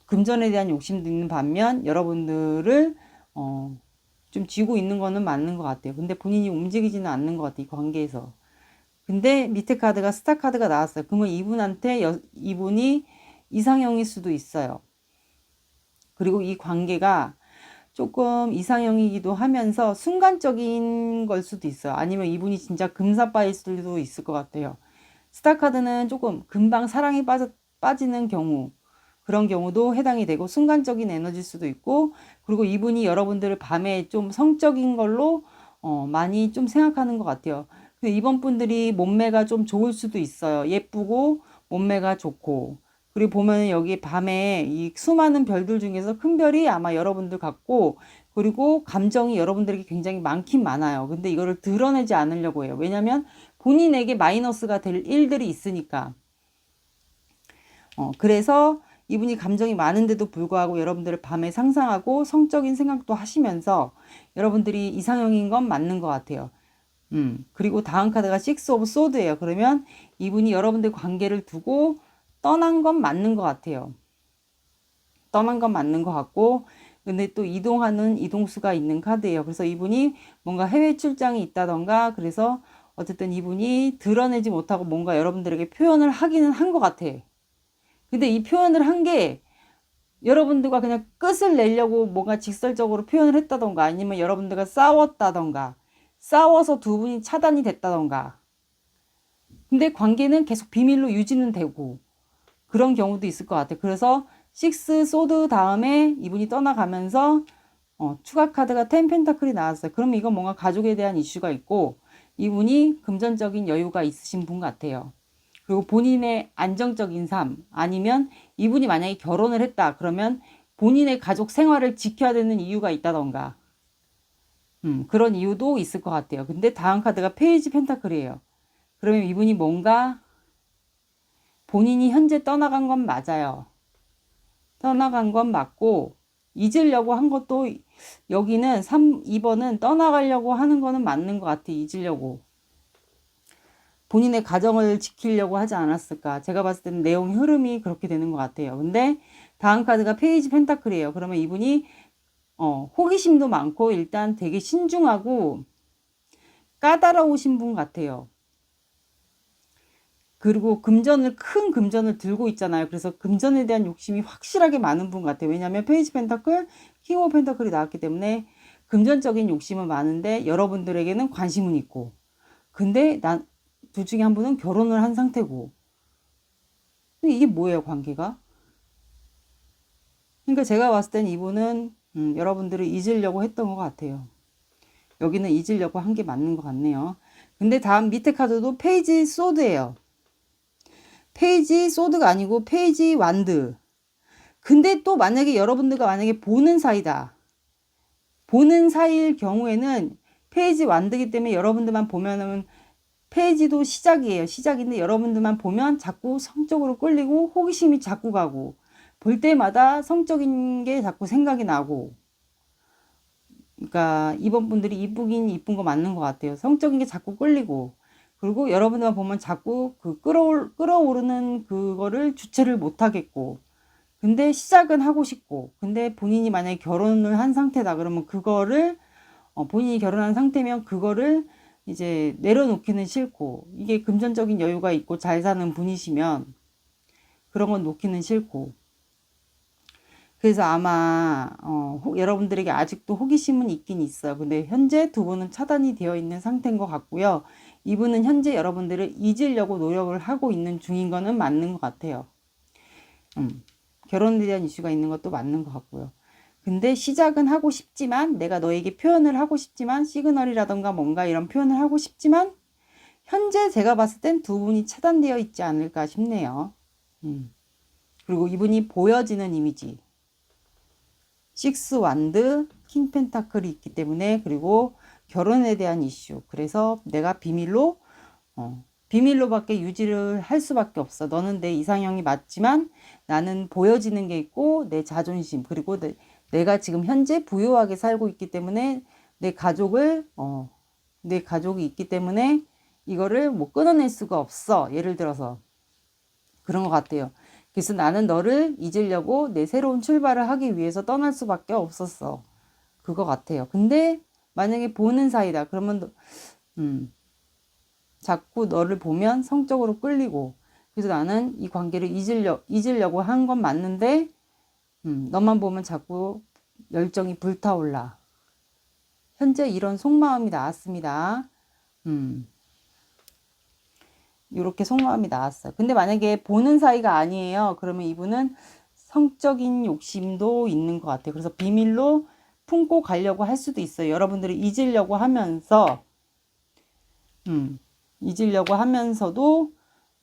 금전에 대한 욕심도 있는 반면 여러분들을 좀 쥐고 있는 거는 맞는 것 같아요. 근데 본인이 움직이지는 않는 것 같아요. 이 관계에서. 근데 밑에 카드가 스타 카드가 나왔어요. 그러면 이분이 이상형일 수도 있어요. 그리고 이 관계가 조금 이상형이기도 하면서 순간적인 걸 수도 있어요. 아니면 이분이 진짜 금사빠일 수도 있을 것 같아요. 스타카드는 조금 금방 사랑에 빠지는 경우, 그런 경우도 해당이 되고 순간적인 에너지일 수도 있고 그리고 이분이 여러분들을 밤에 좀 성적인 걸로 많이 좀 생각하는 것 같아요. 근데 이번 분들이 몸매가 좀 좋을 수도 있어요. 예쁘고 몸매가 좋고 그리고 보면 여기 밤에 이 수많은 별들 중에서 큰 별이 아마 여러분들 같고 그리고 감정이 여러분들에게 굉장히 많긴 많아요. 근데 이거를 드러내지 않으려고 해요. 왜냐면 본인에게 마이너스가 될 일들이 있으니까. 그래서 이분이 감정이 많은데도 불구하고 여러분들을 밤에 상상하고 성적인 생각도 하시면서 여러분들이 이상형인 건 맞는 것 같아요. 그리고 다음 카드가 식스 오브 소드예요. 그러면 이분이 여러분들 관계를 두고 떠난 건 맞는 것 같아요. 떠난 건 맞는 것 같고 근데 또 이동하는 이동수가 있는 카드예요. 그래서 이분이 뭔가 해외 출장이 있다던가 그래서 어쨌든 이분이 드러내지 못하고 뭔가 여러분들에게 표현을 하기는 한 것 같아. 근데 이 표현을 한 게 여러분들과 그냥 끝을 내려고 뭔가 직설적으로 표현을 했다던가 아니면 여러분들과 싸웠다던가 싸워서 두 분이 차단이 됐다던가 근데 관계는 계속 비밀로 유지는 되고 그런 경우도 있을 것 같아요. 그래서 식스 소드 다음에 이분이 떠나가면서 추가 카드가 텐 펜타클이 나왔어요. 그럼 이건 뭔가 가족에 대한 이슈가 있고 이분이 금전적인 여유가 있으신 분 같아요. 그리고 본인의 안정적인 삶 아니면 이분이 만약에 결혼을 했다 그러면 본인의 가족 생활을 지켜야 되는 이유가 있다던가 그런 이유도 있을 것 같아요. 근데 다음 카드가 페이지 펜타클이에요. 그러면 이분이 뭔가 본인이 현재 떠나간 건 맞아요. 떠나간 건 맞고, 잊으려고 한 것도, 여기는 2번은 떠나가려고 하는 거는 맞는 것 같아. 잊으려고. 본인의 가정을 지키려고 하지 않았을까. 제가 봤을 때는 내용 흐름이 그렇게 되는 것 같아요. 근데 다음 카드가 페이지 펜타클이에요. 그러면 이분이 호기심도 많고 일단 되게 신중하고 까다로우신 분 같아요. 그리고 큰 금전을 들고 있잖아요. 그래서 금전에 대한 욕심이 확실하게 많은 분 같아요. 왜냐하면 페이지 펜타클, 킹 오브 펜타클이 나왔기 때문에 금전적인 욕심은 많은데 여러분들에게는 관심은 있고, 근데 둘 중에 한 분은 결혼을 한 상태고. 근데 이게 뭐예요, 관계가? 그러니까 제가 봤을 땐 이분은 여러분들을 잊으려고 했던 것 같아요. 여기는 잊으려고 한 게 맞는 것 같네요. 근데 다음 밑에 카드도 페이지 소드예요. 페이지 소드가 아니고 페이지 완드. 근데 또 만약에 여러분들과 만약에 보는 사이다. 보는 사이일 경우에는 페이지 완드기 때문에 여러분들만 보면은 페이지도 시작이에요. 시작인데 여러분들만 보면 자꾸 성적으로 끌리고 호기심이 자꾸 가고 볼 때마다 성적인 게 자꾸 생각이 나고. 그러니까 이번 분들이 이쁘긴 이쁜 거 맞는 것 같아요. 성적인 게 자꾸 끌리고, 그리고 여러분들만 보면 자꾸 그 끌어오르는 그거를 주체를 못 하겠고, 근데 시작은 하고 싶고, 근데 본인이 만약에 결혼을 한 상태다 그러면 그거를 본인이 결혼한 상태면 그거를 이제 내려놓기는 싫고, 이게 금전적인 여유가 있고 잘 사는 분이시면 그런 건 놓기는 싫고. 그래서 아마 여러분들에게 아직도 호기심은 있긴 있어요. 근데 현재 두 분은 차단이 되어 있는 상태인 것 같고요. 이분은 현재 여러분들을 잊으려고 노력을 하고 있는 중인 거는 맞는 것 같아요. 결혼에 대한 이슈가 있는 것도 맞는 것 같고요. 근데 시작은 하고 싶지만, 내가 너에게 표현을 하고 싶지만, 시그널이라던가 뭔가 이런 표현을 하고 싶지만, 현재 제가 봤을 땐 두 분이 차단되어 있지 않을까 싶네요. 그리고 이분이 보여지는 이미지. 식스 완드, 킹 펜타클이 있기 때문에, 그리고 결혼에 대한 이슈. 그래서 내가 비밀로밖에 유지를 할 수밖에 없어. 너는 내 이상형이 맞지만 나는 보여지는 게 있고 내 자존심, 그리고 내가 지금 현재 부유하게 살고 있기 때문에 내 가족이 있기 때문에 이거를 뭐 끊어낼 수가 없어. 예를 들어서 그런 것 같아요. 그래서 나는 너를 잊으려고 내 새로운 출발을 하기 위해서 떠날 수밖에 없었어. 그거 같아요. 근데 만약에 보는 사이다. 그러면 자꾸 너를 보면 성적으로 끌리고, 그래서 나는 이 관계를 잊으려고 한 건 맞는데 너만 보면 자꾸 열정이 불타올라. 현재 이런 속마음이 나왔습니다. 이렇게 속마음이 나왔어요. 근데 만약에 보는 사이가 아니에요. 그러면 이분은 성적인 욕심도 있는 것 같아요. 그래서 비밀로 품고 가려고 할 수도 있어요. 여러분들이 잊으려고 하면서, 잊으려고 하면서도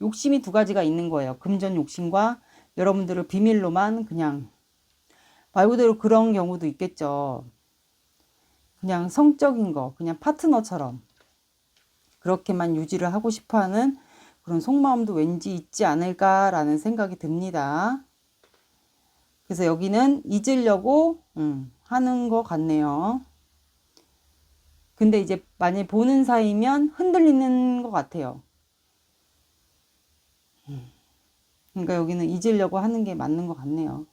욕심이 두 가지가 있는 거예요. 금전 욕심과 여러분들을 비밀로만 그냥, 말 그대로 그런 경우도 있겠죠. 그냥 성적인 거, 그냥 파트너처럼 그렇게만 유지를 하고 싶어 하는 그런 속마음도 왠지 있지 않을까라는 생각이 듭니다. 그래서 여기는 잊으려고 하는 것 같네요. 근데 이제 만약에 보는 사이면 흔들리는 것 같아요. 그러니까 여기는 잊으려고 하는 게 맞는 것 같네요.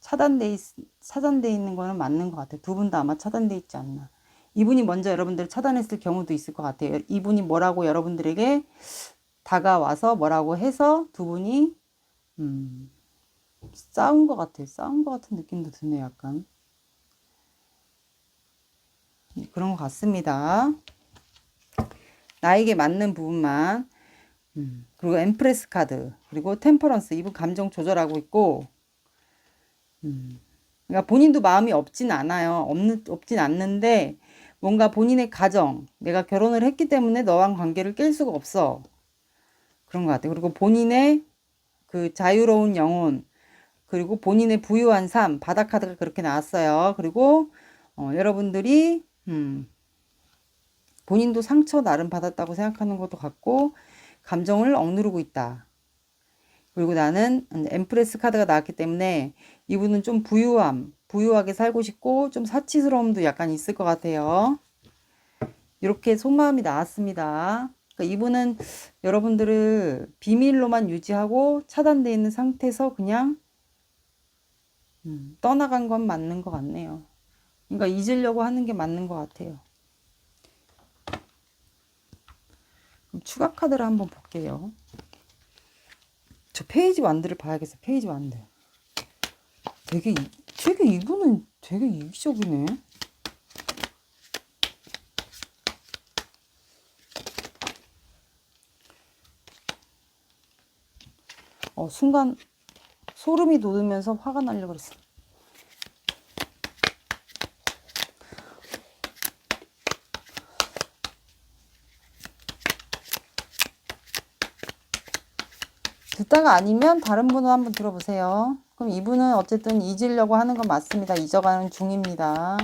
차단돼 있는 거는 맞는 것 같아요. 두 분 다 아마 차단돼 있지 않나. 이분이 먼저 여러분들을 차단했을 경우도 있을 것 같아요. 이분이 뭐라고 여러분들에게 다가와서 뭐라고 해서 두 분이 싸운 것 같아요. 싸운 것 같은 느낌도 드네요. 약간 그런 것 같습니다. 나에게 맞는 부분만. 그리고 엠프레스 카드, 그리고 템퍼런스. 이분 감정 조절하고 있고, 그러니까 본인도 마음이 없진 않아요. 없진 않는데 뭔가 본인의 가정, 내가 결혼을 했기 때문에 너랑 관계를 깰 수가 없어. 그런 것 같아요. 그리고 본인의 그 자유로운 영혼, 그리고 본인의 부유한 삶, 바다 카드가 그렇게 나왔어요. 그리고 여러분들이 본인도 상처 나름 받았다고 생각하는 것도 같고, 감정을 억누르고 있다. 그리고 나는 엠프레스 카드가 나왔기 때문에 이분은 좀 부유하게 살고 싶고 좀 사치스러움도 약간 있을 것 같아요. 이렇게 속마음이 나왔습니다. 그러니까 이분은 여러분들을 비밀로만 유지하고 차단되어 있는 상태에서 그냥 떠나간 건 맞는 것 같네요. 그러니까 잊으려고 하는 게 맞는 것 같아요. 그럼 추가 카드를 한번 볼게요. 저 페이지 완드를 봐야겠어요. 페이지 완드. 되게 이분은 되게 이기적이네. 순간 소름이 돋으면서 화가 나려고 그랬어. 듣다가 아니면 다른 분은 한번 들어보세요. 그럼 이분은 어쨌든 잊으려고 하는 건 맞습니다. 잊어가는 중입니다.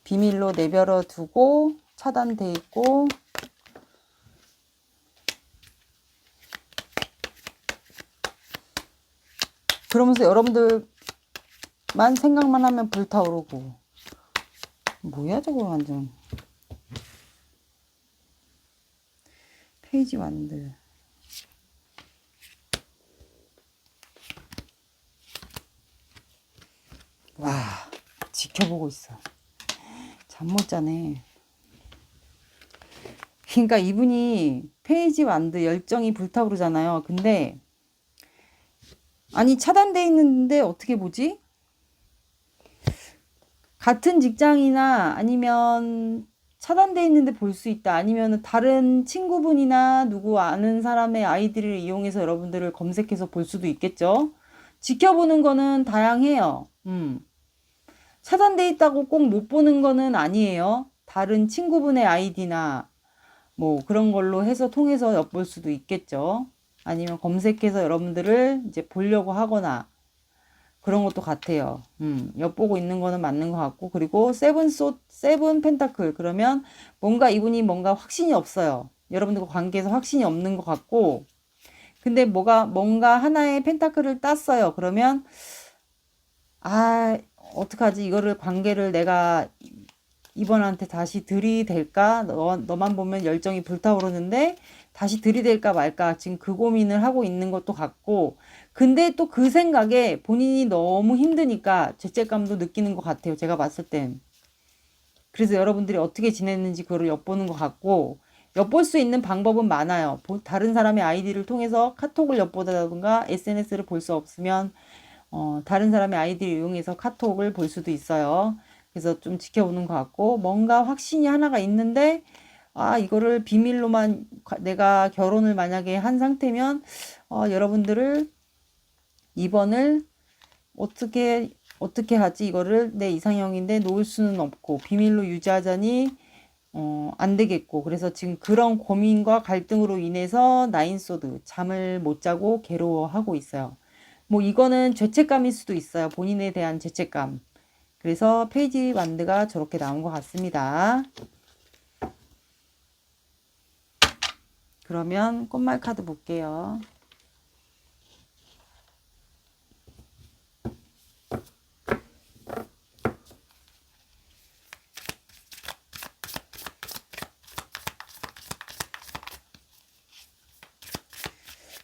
비밀로 내버려 두고 차단돼 있고 그러면서 여러분들만 생각만 하면 불타오르고 뭐야 저거 완전 페이지 완드. 와 지켜보고 있어. 잠 못 자네. 그러니까 이분이 페이지 완드 열정이 불타오르잖아요. 근데 아니 차단돼 있는데 어떻게 보지? 같은 직장이나 아니면 차단돼 있는데 볼 수 있다. 아니면 다른 친구분이나 누구 아는 사람의 아이디를 이용해서 여러분들을 검색해서 볼 수도 있겠죠. 지켜보는 거는 다양해요. 차단돼 있다고 꼭 못 보는 거는 아니에요. 다른 친구분의 아이디나 뭐 그런 걸로 해서 통해서 엿볼 수도 있겠죠. 아니면 검색해서 여러분들을 이제 보려고 하거나 그런 것도 같아요. 엿보고 있는 거는 맞는 것 같고, 그리고 세븐 펜타클. 그러면 뭔가 이분이 뭔가 확신이 없어요. 여러분들과 관계에서 확신이 없는 것 같고, 근데 뭔가 하나의 펜타클을 땄어요. 그러면, 어떡하지? 이거를 관계를 내가 이번한테 다시 들이댈까? 너만 보면 열정이 불타오르는데 다시 들이댈까 말까 지금 그 고민을 하고 있는 것도 같고, 근데 또 그 생각에 본인이 너무 힘드니까 죄책감도 느끼는 것 같아요. 제가 봤을 땐. 그래서 여러분들이 어떻게 지냈는지 그거를 엿보는 것 같고, 엿볼 수 있는 방법은 많아요. 다른 사람의 아이디를 통해서 카톡을 엿보다든가 SNS를 볼 수 없으면 다른 사람의 아이디를 이용해서 카톡을 볼 수도 있어요. 그래서 좀 지켜보는 것 같고, 뭔가 확신이 하나가 있는데, 이거를 비밀로만 내가 결혼을 만약에 한 상태면, 여러분들을 이번을 어떻게 하지? 이거를 내 이상형인데 놓을 수는 없고, 비밀로 유지하자니, 안 되겠고. 그래서 지금 그런 고민과 갈등으로 인해서 나인소드, 잠을 못 자고 괴로워하고 있어요. 뭐 이거는 죄책감일 수도 있어요. 본인에 대한 죄책감. 그래서 페이지 완드가 저렇게 나온 것 같습니다. 그러면 꽃말 카드 볼게요.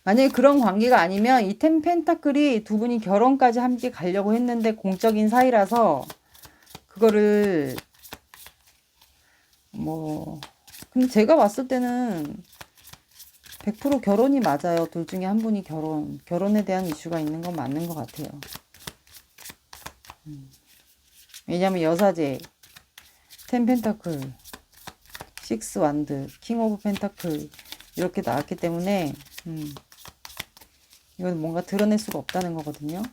만약에 그런 관계가 아니면 이 텐 펜타클이 두 분이 결혼까지 함께 가려고 했는데 공적인 사이라서 그거를 뭐 근데 제가 봤을 때는 100% 결혼이 맞아요. 둘 중에 한 분이 결혼에 대한 이슈가 있는 건 맞는 것 같아요. 왜냐면 여사제, 텐 펜타클, 식스 완드, 킹 오브 펜타클 이렇게 나왔기 때문에 이건 뭔가 드러낼 수가 없다는 거거든요.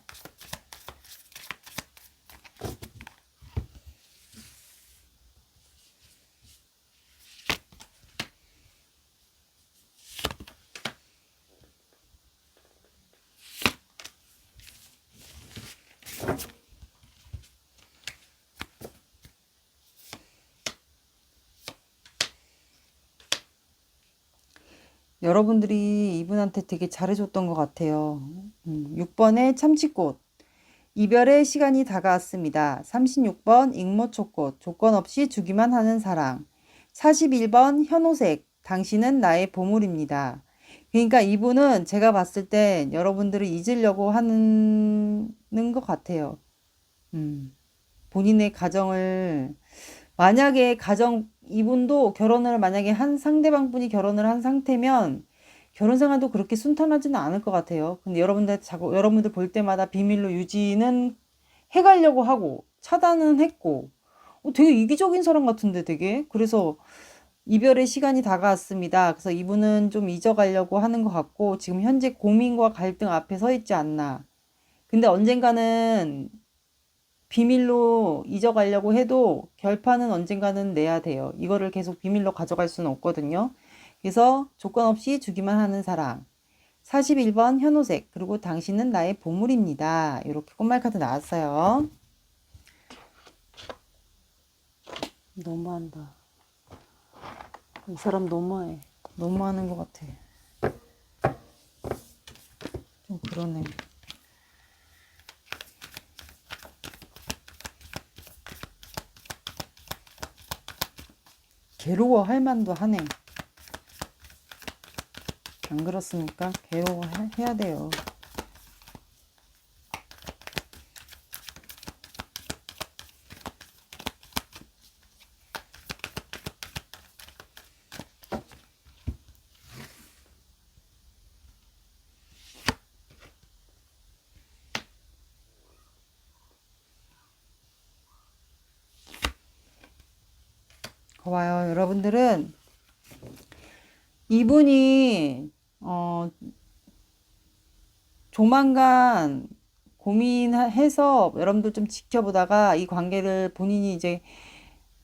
여러분들이 이분한테 되게 잘해줬던 것 같아요. 6번에 참치꽃. 이별의 시간이 다가왔습니다. 36번 익모초꽃. 조건 없이 주기만 하는 사랑. 41번 현오색. 당신은 나의 보물입니다. 그러니까 이분은 제가 봤을 때 여러분들을 잊으려고 하는 것 같아요. 본인의 가정을 만약에 이분도 결혼을 만약에 한 상대방 분이 결혼을 한 상태면 결혼 생활도 그렇게 순탄하지는 않을 것 같아요. 근데 여러분들 볼 때마다 비밀로 유지는 해가려고 하고 차단은 했고 되게 이기적인 사람 같은데 되게 그래서 이별의 시간이 다가왔습니다. 그래서 이분은 좀 잊어가려고 하는 것 같고 지금 현재 고민과 갈등 앞에 서 있지 않나. 근데 언젠가는 비밀로 잊어가려고 해도 결판은 언젠가는 내야 돼요. 이거를 계속 비밀로 가져갈 수는 없거든요. 그래서 조건 없이 주기만 하는 사랑. 41번 현오색. 그리고 당신은 나의 보물입니다. 이렇게 꽃말 카드 나왔어요. 너무한다. 이 사람 너무해. 너무하는 것 같아. 좀 그러네. 괴로워할 만도 하네. 안 그렇습니까? 괴로워해야 돼요. 봐요. 여러분들은 이분이 조만간 고민해서 여러분들 좀 지켜보다가 이 관계를 본인이 이제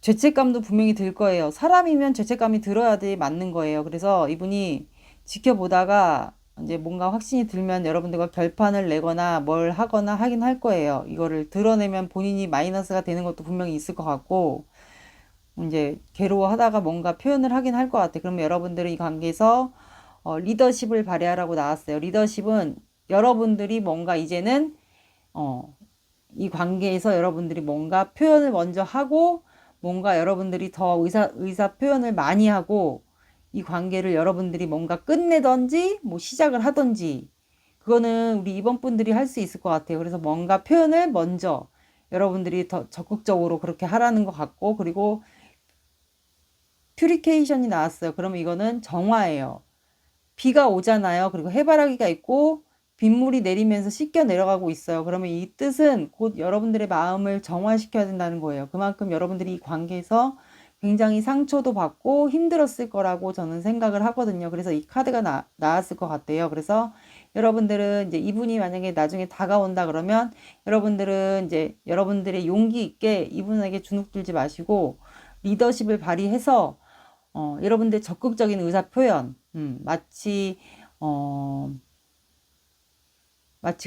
죄책감도 분명히 들 거예요. 사람이면 죄책감이 들어야 돼 맞는 거예요. 그래서 이분이 지켜보다가 이제 뭔가 확신이 들면 여러분들과 결판을 내거나 뭘 하거나 하긴 할 거예요. 이거를 드러내면 본인이 마이너스가 되는 것도 분명히 있을 것 같고 이제 괴로워하다가 뭔가 표현을 하긴 할 것 같아. 그러면 여러분들은 이 관계에서 리더십을 발휘하라고 나왔어요. 리더십은 여러분들이 뭔가 이제는 이 관계에서 여러분들이 뭔가 표현을 먼저 하고 뭔가 여러분들이 더 의사 표현을 많이 하고 이 관계를 여러분들이 뭔가 끝내던지 뭐 시작을 하던지 그거는 우리 이번 분들이 할 수 있을 것 같아요. 그래서 뭔가 표현을 먼저 여러분들이 더 적극적으로 그렇게 하라는 것 같고 그리고 퓨리케이션이 나왔어요. 그러면 이거는 정화예요. 비가 오잖아요. 그리고 해바라기가 있고 빗물이 내리면서 씻겨 내려가고 있어요. 그러면 이 뜻은 곧 여러분들의 마음을 정화시켜야 된다는 거예요. 그만큼 여러분들이 이 관계에서 굉장히 상처도 받고 힘들었을 거라고 저는 생각을 하거든요. 그래서 이 카드가 나왔을 것 같아요. 그래서 여러분들은 이제 이분이 만약에 나중에 다가온다 그러면 여러분들은 이제 여러분들의 용기 있게 이분에게 주눅들지 마시고 리더십을 발휘해서 여러분들 적극적인 의사 표현, 마치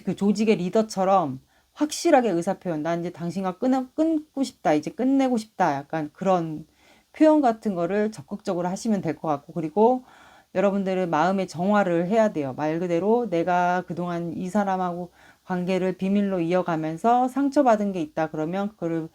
그 조직의 리더처럼 확실하게 의사 표현, 난 이제 당신과 끊고 싶다, 이제 끝내고 싶다, 약간 그런 표현 같은 거를 적극적으로 하시면 될 것 같고, 그리고 여러분들은 마음의 정화를 해야 돼요. 말 그대로 내가 그동안 이 사람하고 관계를 비밀로 이어가면서 상처받은 게 있다 그러면 그거를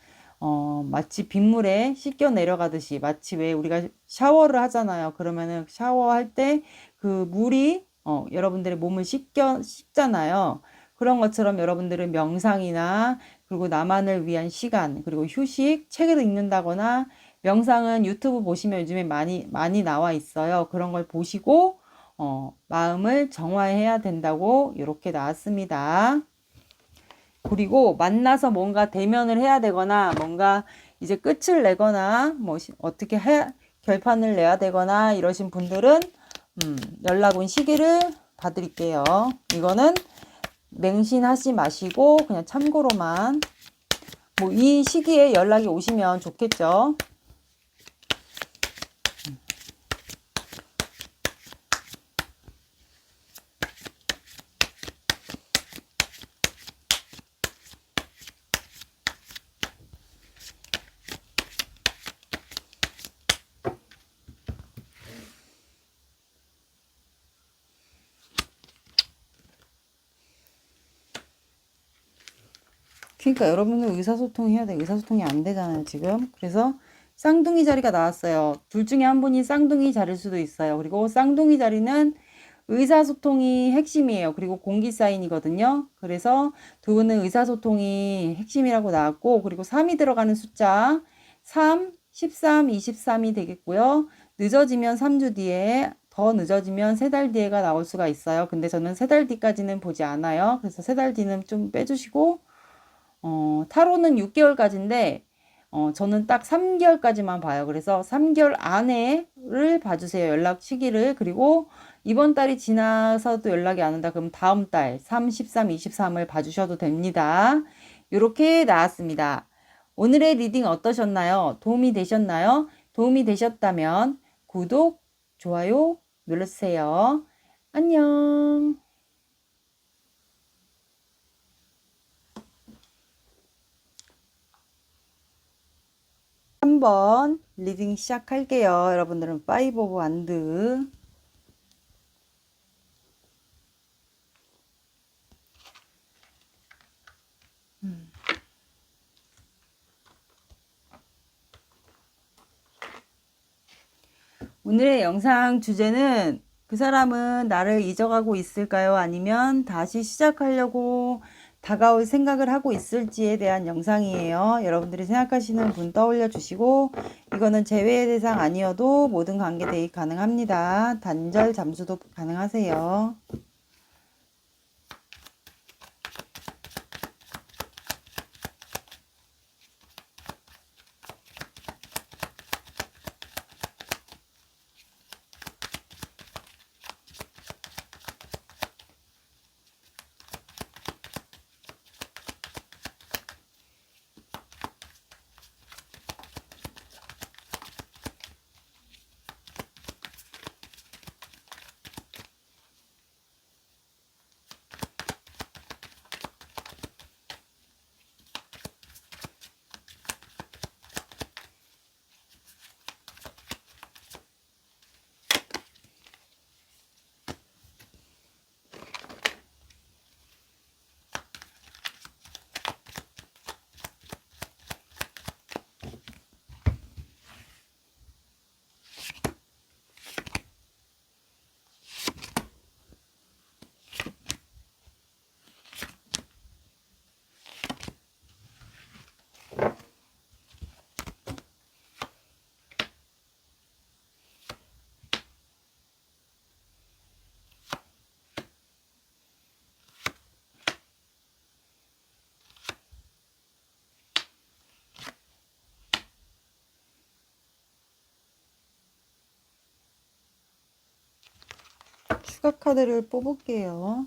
마치 빗물에 씻겨 내려가듯이 마치 왜 우리가 샤워를 하잖아요. 그러면은 샤워할 때 그 물이 여러분들의 몸을 씻잖아요. 그런 것처럼 여러분들은 명상이나 그리고 나만을 위한 시간 그리고 휴식, 책을 읽는다거나 명상은 유튜브 보시면 요즘에 많이 나와 있어요. 그런 걸 보시고 마음을 정화해야 된다고 이렇게 나왔습니다. 그리고 만나서 뭔가 대면을 해야 되거나 뭔가 이제 끝을 내거나 뭐 어떻게 결판을 내야 되거나 이러신 분들은 연락 온 시기를 봐드릴게요. 이거는 맹신하지 마시고 그냥 참고로만 뭐 이 시기에 연락이 오시면 좋겠죠. 그러니까 여러분은 의사소통 해야 돼. 의사소통이 안 되잖아요, 지금. 그래서 쌍둥이 자리가 나왔어요. 둘 중에 한 분이 쌍둥이 자리일 수도 있어요. 그리고 쌍둥이 자리는 의사소통이 핵심이에요. 그리고 공기 사인이거든요. 그래서 두 분은 의사소통이 핵심이라고 나왔고, 그리고 3이 들어가는 숫자 3, 13, 23이 되겠고요. 늦어지면 3주 뒤에, 더 늦어지면 3달 뒤에가 나올 수가 있어요. 근데 저는 3달 뒤까지는 보지 않아요. 그래서 3달 뒤는 좀 빼주시고, 타로는 6개월까지인데, 저는 딱 3개월까지만 봐요. 그래서 3개월 안에를 봐주세요. 연락 시기를. 그리고 이번 달이 지나서도 연락이 안 온다. 그럼 다음 달 3, 13, 23을 봐주셔도 됩니다. 이렇게 나왔습니다. 오늘의 리딩 어떠셨나요? 도움이 되셨나요? 도움이 되셨다면 구독, 좋아요 눌러주세요. 안녕. 한번 리딩 시작할게요. 여러분들은 파이브 오브 완드. 오늘의 영상 주제는 그 사람은 나를 잊어가고 있을까요? 아니면 다시 시작하려고 다가올 생각을 하고 있을지에 대한 영상이에요. 여러분들이 생각하시는 분 떠올려 주시고, 이거는 제외의 대상 아니어도 모든 관계 대입 가능합니다. 단절 잠수도 가능하세요. 추가 카드를 뽑을게요.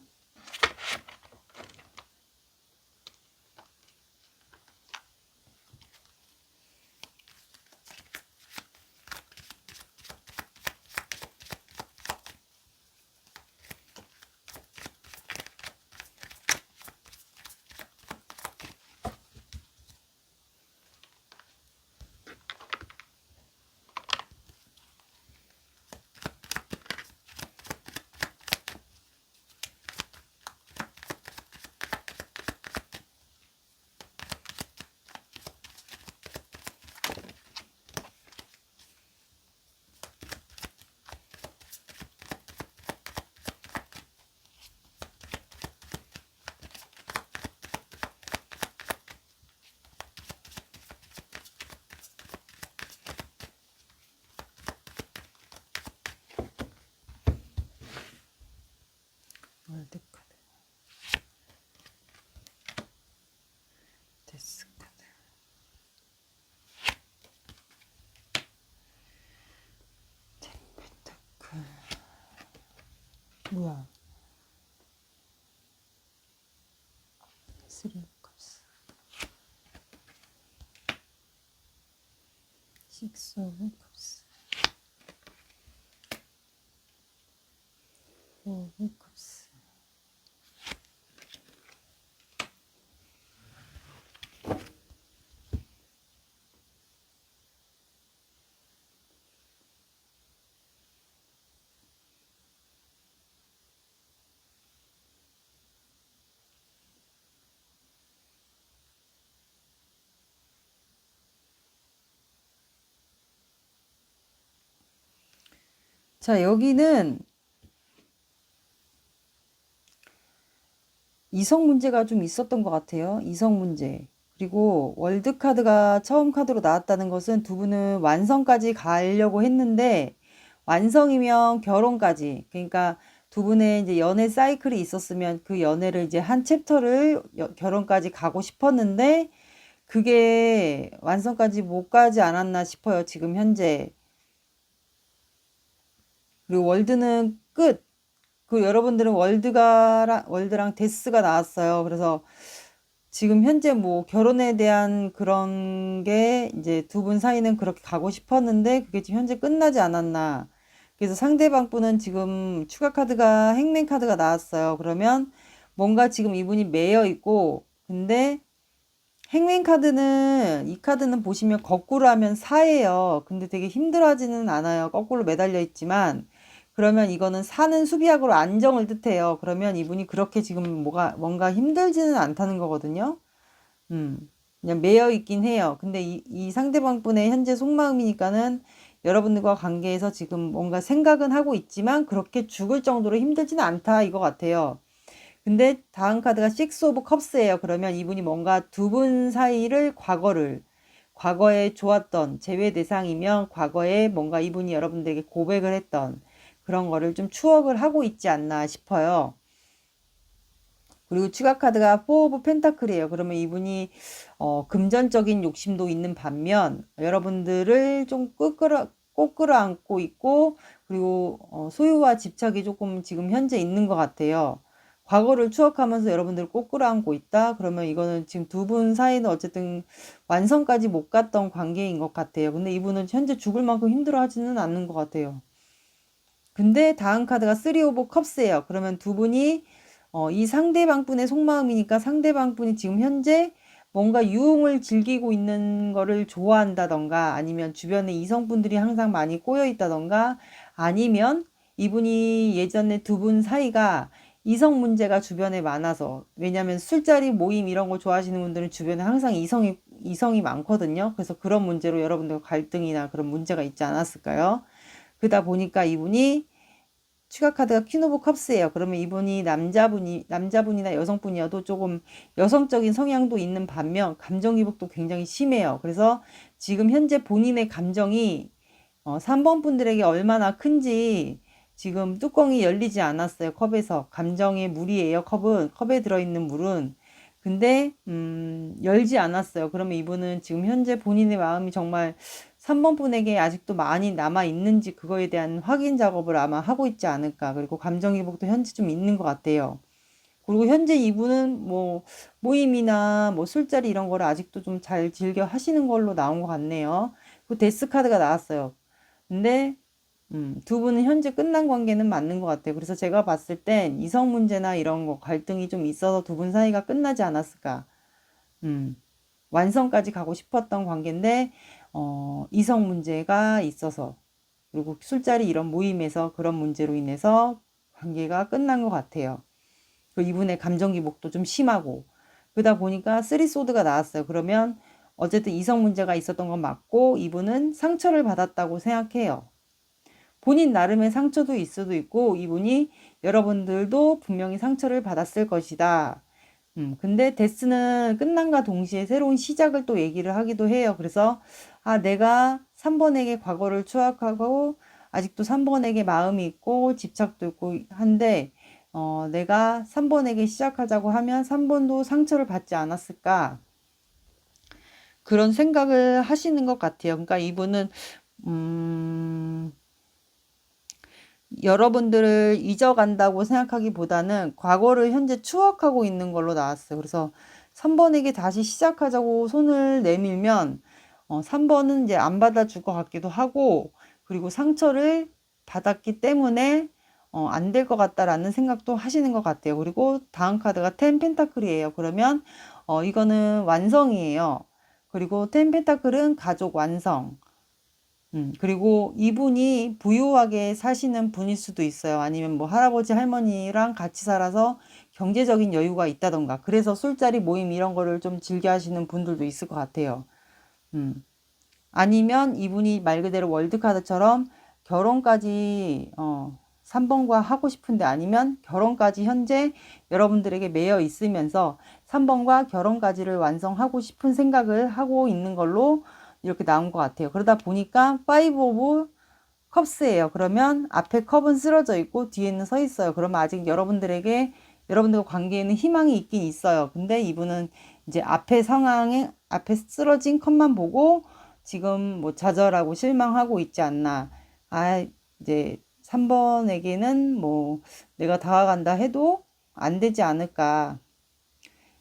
월드 카드, 데스 카드, 펜타클. 뭐야? 쓰리 컵스, 식스 오브 컵스, 오브 컵스. 자, 여기는 이성 문제가 좀 있었던 것 같아요. 이성 문제. 그리고 월드카드가 처음 카드로 나왔다는 것은 두 분은 완성까지 가려고 했는데, 완성이면 결혼까지. 그러니까 두 분의 이제 연애 사이클이 있었으면 그 연애를 이제 한 챕터를 결혼까지 가고 싶었는데, 그게 완성까지 못 가지 않았나 싶어요. 지금 현재. 그리고 월드는 끝. 그 여러분들은 월드랑 데스가 나왔어요. 그래서 지금 현재 뭐 결혼에 대한 그런 게 이제 두 분 사이는 그렇게 가고 싶었는데 그게 지금 현재 끝나지 않았나. 그래서 상대방 분은 지금 추가 카드가 행맨 카드가 나왔어요. 그러면 뭔가 지금 이분이 매여 있고, 근데 행맨 카드는, 이 카드는 보시면 거꾸로 하면 4예요. 근데 되게 힘들어하지는 않아요. 거꾸로 매달려 있지만. 그러면 이거는 사는 수비약으로 안정을 뜻해요. 그러면 이분이 그렇게 지금 뭔가 힘들지는 않다는 거거든요. 음, 그냥 매여 있긴 해요. 근데 이 상대방 분의 현재 속마음이니까는 여러분들과 관계에서 지금 뭔가 생각은 하고 있지만 그렇게 죽을 정도로 힘들지는 않다 이거 같아요. 근데 다음 카드가 식스 오브 컵스예요. 그러면 이분이 뭔가 두 분 사이를 과거에 좋았던 제외 대상이면 과거에 뭔가 이분이 여러분들에게 고백을 했던 그런 거를 좀 추억을 하고 있지 않나 싶어요. 그리고 추가 카드가 포 오브 펜타클이에요. 그러면 이분이 금전적인 욕심도 있는 반면 여러분들을 좀 꼭 끌어안고 있고, 그리고 소유와 집착이 조금 지금 현재 있는 것 같아요. 과거를 추억하면서 여러분들을 꼭 끌어안고 있다. 그러면 이거는 지금 두 분 사이는 어쨌든 완성까지 못 갔던 관계인 것 같아요. 근데 이분은 현재 죽을 만큼 힘들어하지는 않는 것 같아요. 근데 다음 카드가 3 오브 컵스예요. 그러면 두 분이 이 상대방 분의 속마음이니까 상대방 분이 지금 현재 뭔가 유흥을 즐기고 있는 거를 좋아한다던가, 아니면 주변에 이성분들이 항상 많이 꼬여 있다던가, 아니면 이분이 예전에 두 분 사이가 이성 문제가 주변에 많아서, 왜냐면 술자리 모임 이런 거 좋아하시는 분들은 주변에 항상 이성이 많거든요. 그래서 그런 문제로 여러분들 갈등이나 그런 문제가 있지 않았을까요? 그러다 보니까 이분이 추가 카드가 퀸 오브 컵스예요. 그러면 이분이 남자분이나 여성분이어도 조금 여성적인 성향도 있는 반면 감정 기복도 굉장히 심해요. 그래서 지금 현재 본인의 감정이 3번 분들에게 얼마나 큰지 지금 뚜껑이 열리지 않았어요. 컵에서. 감정의 물이에요. 컵에 들어있는 물은. 근데 열지 않았어요. 그러면 이분은 지금 현재 본인의 마음이 정말 3번 분에게 아직도 많이 남아 있는지 그거에 대한 확인 작업을 아마 하고 있지 않을까. 그리고 감정 기복도 현재 좀 있는 것 같아요. 그리고 현재 이분은 뭐 모임이나 뭐 술자리 이런 거를 아직도 좀 잘 즐겨 하시는 걸로 나온 것 같네요. 그 데스 카드가 나왔어요. 근데 두 분은 현재 끝난 관계는 맞는 것 같아요. 그래서 제가 봤을 땐 이성 문제나 이런 거 갈등이 좀 있어서 두 분 사이가 끝나지 않았을까. 음, 완성까지 가고 싶었던 관계인데 이성 문제가 있어서, 그리고 술자리 이런 모임에서 그런 문제로 인해서 관계가 끝난 것 같아요. 그리고 이분의 감정 기복도 좀 심하고, 그러다 보니까 쓰리 소드가 나왔어요. 그러면 어쨌든 이성 문제가 있었던 건 맞고 이분은 상처를 받았다고 생각해요. 본인 나름의 상처도 있을 수도 있고 이분이 여러분들도 분명히 상처를 받았을 것이다. 근데 데스는 끝남과 동시에 새로운 시작을 또 얘기를 하기도 해요. 그래서 내가 3번에게 과거를 추억하고 아직도 3번에게 마음이 있고 집착도 있고 한데 내가 3번에게 시작하자고 하면 3번도 상처를 받지 않았을까? 그런 생각을 하시는 것 같아요. 그러니까 이분은 여러분들을 잊어간다고 생각하기보다는 과거를 현재 추억하고 있는 걸로 나왔어요. 그래서 3번에게 다시 시작하자고 손을 내밀면 3번은 이제 안 받아줄 것 같기도 하고, 그리고 상처를 받았기 때문에 안 될 것 같다라는 생각도 하시는 것 같아요. 그리고 다음 카드가 텐 펜타클이에요. 그러면 이거는 완성이에요. 그리고 텐 펜타클은 가족 완성. 그리고 이분이 부유하게 사시는 분일 수도 있어요. 아니면 뭐 할아버지 할머니랑 같이 살아서 경제적인 여유가 있다던가. 그래서 술자리 모임 이런 거를 좀 즐겨 하시는 분들도 있을 것 같아요. 음. 아니면 이분이 말 그대로 월드카드처럼 결혼까지 3번과 하고 싶은데 아니면 결혼까지 현재 여러분들에게 매여 있으면서 3번과 결혼까지를 완성하고 싶은 생각을 하고 있는 걸로 이렇게 나온 것 같아요. 그러다 보니까 5 오브 컵스예요. 그러면 앞에 컵은 쓰러져 있고 뒤에는 서 있어요. 그러면 아직 여러분들과 관계에는 희망이 있긴 있어요. 근데 이분은 이제 앞에 상황에 앞에 쓰러진 컵만 보고 지금 뭐 좌절하고 실망하고 있지 않나. 이제 3번에게는 뭐 내가 다가간다 해도 안 되지 않을까.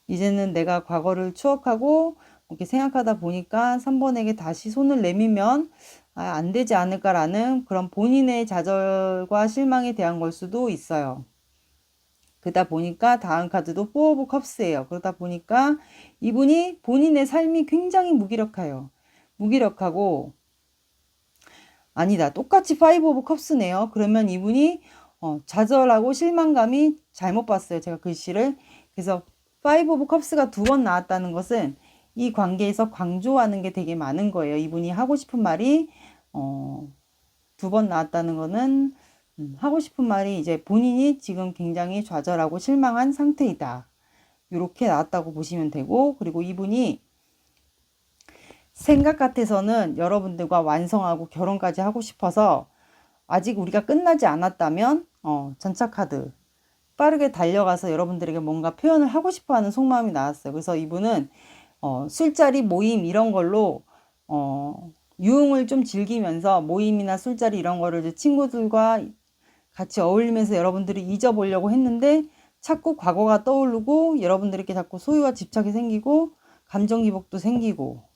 이제는 내가 과거를 추억하고 이렇게 생각하다 보니까 3번에게 다시 손을 내밀면 안 되지 않을까라는 그런 본인의 좌절과 실망에 대한 걸 수도 있어요. 그러다 보니까 다음 카드도 4 오브 컵스예요. 그러다 보니까 이분이 본인의 삶이 굉장히 무기력하고 아니다. 똑같이 5 오브 컵스네요. 그러면 이분이 좌절하고 실망감이 잘못 봤어요. 제가 글씨를. 그래서 5 오브 컵스가 2번 나왔다는 것은 이 관계에서 강조하는 게 되게 많은 거예요. 이분이 하고 싶은 말이 2번 나왔다는 거는 하고 싶은 말이 이제 본인이 지금 굉장히 좌절하고 실망한 상태이다. 이렇게 나왔다고 보시면 되고, 그리고 이분이 생각 같아서는 여러분들과 완성하고 결혼까지 하고 싶어서 아직 우리가 끝나지 않았다면 전차 카드 빠르게 달려가서 여러분들에게 뭔가 표현을 하고 싶어 하는 속마음이 나왔어요. 그래서 이분은 술자리 모임 이런 걸로 유흥을 좀 즐기면서 모임이나 술자리 이런 거를 이제 친구들과 같이 어울리면서 여러분들이 잊어보려고 했는데 자꾸 과거가 떠오르고 여러분들에게 자꾸 소유와 집착이 생기고 감정 기복도 생기고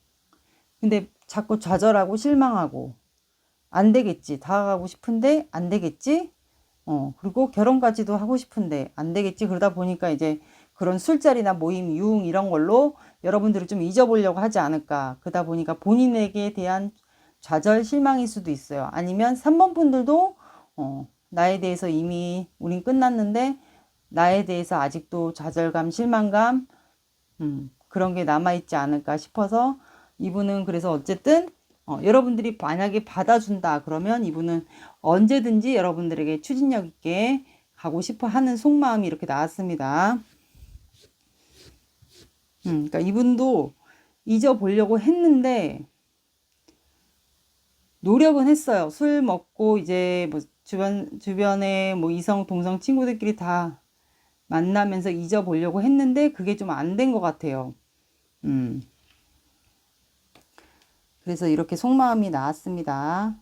근데 자꾸 좌절하고 실망하고 안 되겠지. 다가가고 싶은데 안 되겠지. 그리고 결혼까지도 하고 싶은데 안 되겠지. 그러다 보니까 이제 그런 술자리나 모임, 유흥 이런 걸로 여러분들을 좀 잊어보려고 하지 않을까. 그러다 보니까 본인에게 대한 좌절, 실망일 수도 있어요. 아니면 3번 분들도 나에 대해서 이미 우린 끝났는데 나에 대해서 아직도 좌절감, 실망감 그런 게 남아있지 않을까 싶어서 이분은 그래서 어쨌든 여러분들이 만약에 받아준다 그러면 이분은 언제든지 여러분들에게 추진력 있게 가고 싶어 하는 속마음이 이렇게 나왔습니다. 그러니까 이분도 잊어보려고 했는데 노력은 했어요. 술 먹고 이제 뭐 주변에 뭐 이성, 동성 친구들끼리 다 만나면서 잊어보려고 했는데 그게 좀 안 된 것 같아요. 그래서 이렇게 속마음이 나왔습니다.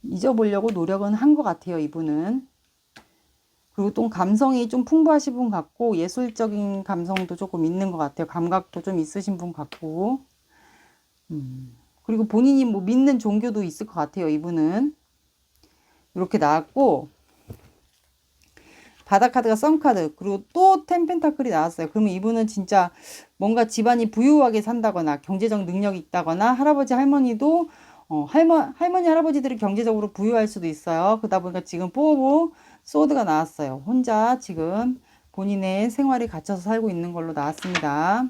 잊어보려고 노력은 한 것 같아요, 이분은. 그리고 또 감성이 좀 풍부하신 분 같고 예술적인 감성도 조금 있는 것 같아요. 감각도 좀 있으신 분 같고. 그리고 본인이 뭐 믿는 종교도 있을 것 같아요, 이분은. 이렇게 나왔고 바다 카드가 썬 카드 그리고 또 텐펜타클이 나왔어요. 그러면 이분은 진짜 뭔가 집안이 부유하게 산다거나 경제적 능력이 있다거나 할아버지 할머니도 할머니 할아버지들이 경제적으로 부유할 수도 있어요. 그러다 보니까 지금 4 오브 소드가 나왔어요. 혼자 지금 본인의 생활이 갇혀서 살고 있는 걸로 나왔습니다.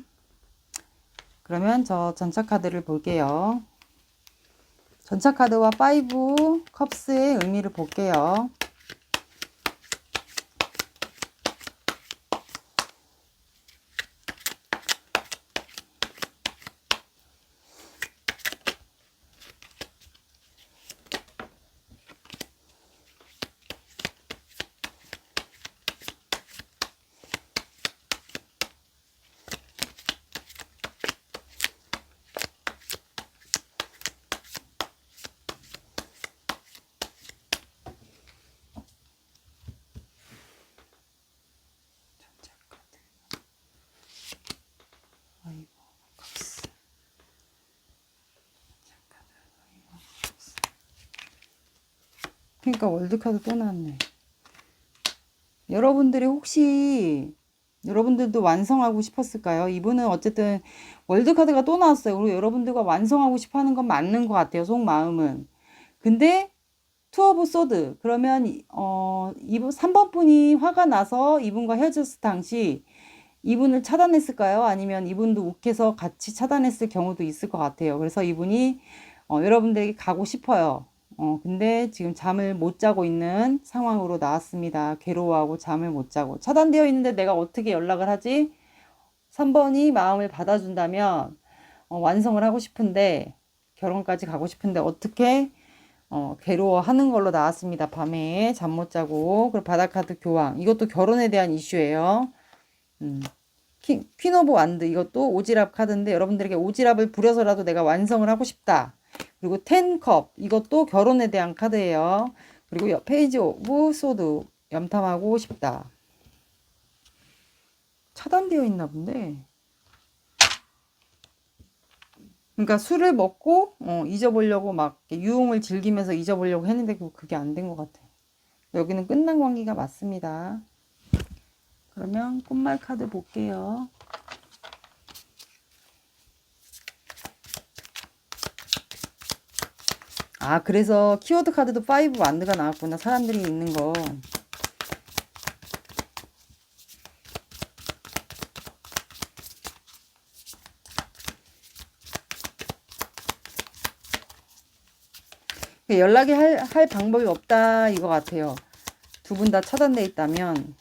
그러면 저 전차 카드를 볼게요. 전차 카드와 5 컵스의 의미를 볼게요. 그러니까 월드카드 또 나왔네. 여러분들이 혹시 여러분들도 완성하고 싶었을까요? 이분은 어쨌든 월드카드가 또 나왔어요. 그리고 여러분들과 완성하고 싶어 하는 건 맞는 것 같아요. 속마음은. 근데 투 오브 소드 그러면 이분 3번 분이 화가 나서 이분과 헤어졌을 당시 이분을 차단했을까요? 아니면 이분도 욱해서 같이 차단했을 경우도 있을 것 같아요. 그래서 이분이 여러분들에게 가고 싶어요. 근데 지금 잠을 못 자고 있는 상황으로 나왔습니다. 괴로워하고 잠을 못 자고. 차단되어 있는데 내가 어떻게 연락을 하지? 3번이 마음을 받아준다면 완성을 하고 싶은데 결혼까지 가고 싶은데 어떻게 괴로워하는 걸로 나왔습니다. 밤에 잠 못 자고. 그리고 바다카드 교황. 이것도 결혼에 대한 이슈예요. 퀸 오브 완드. 이것도 오지랖 카드인데 여러분들에게 오지랖을 부려서라도 내가 완성을 하고 싶다. 그리고 텐컵. 이것도 결혼에 대한 카드예요. 그리고 페이지 오브 소드. 염탐하고 싶다. 차단되어 있나 본데. 그러니까 술을 먹고 잊어보려고 막 유흥을 즐기면서 잊어보려고 했는데 그게 안 된 것 같아요. 여기는 끝난 관계가 맞습니다. 그러면 꽃말 카드 볼게요. 아, 그래서 키워드 카드도 5 완드가 나왔구나. 사람들이 있는 거. 연락이 할 방법이 없다 이거 같아요. 두 분 다 차단돼 있다면.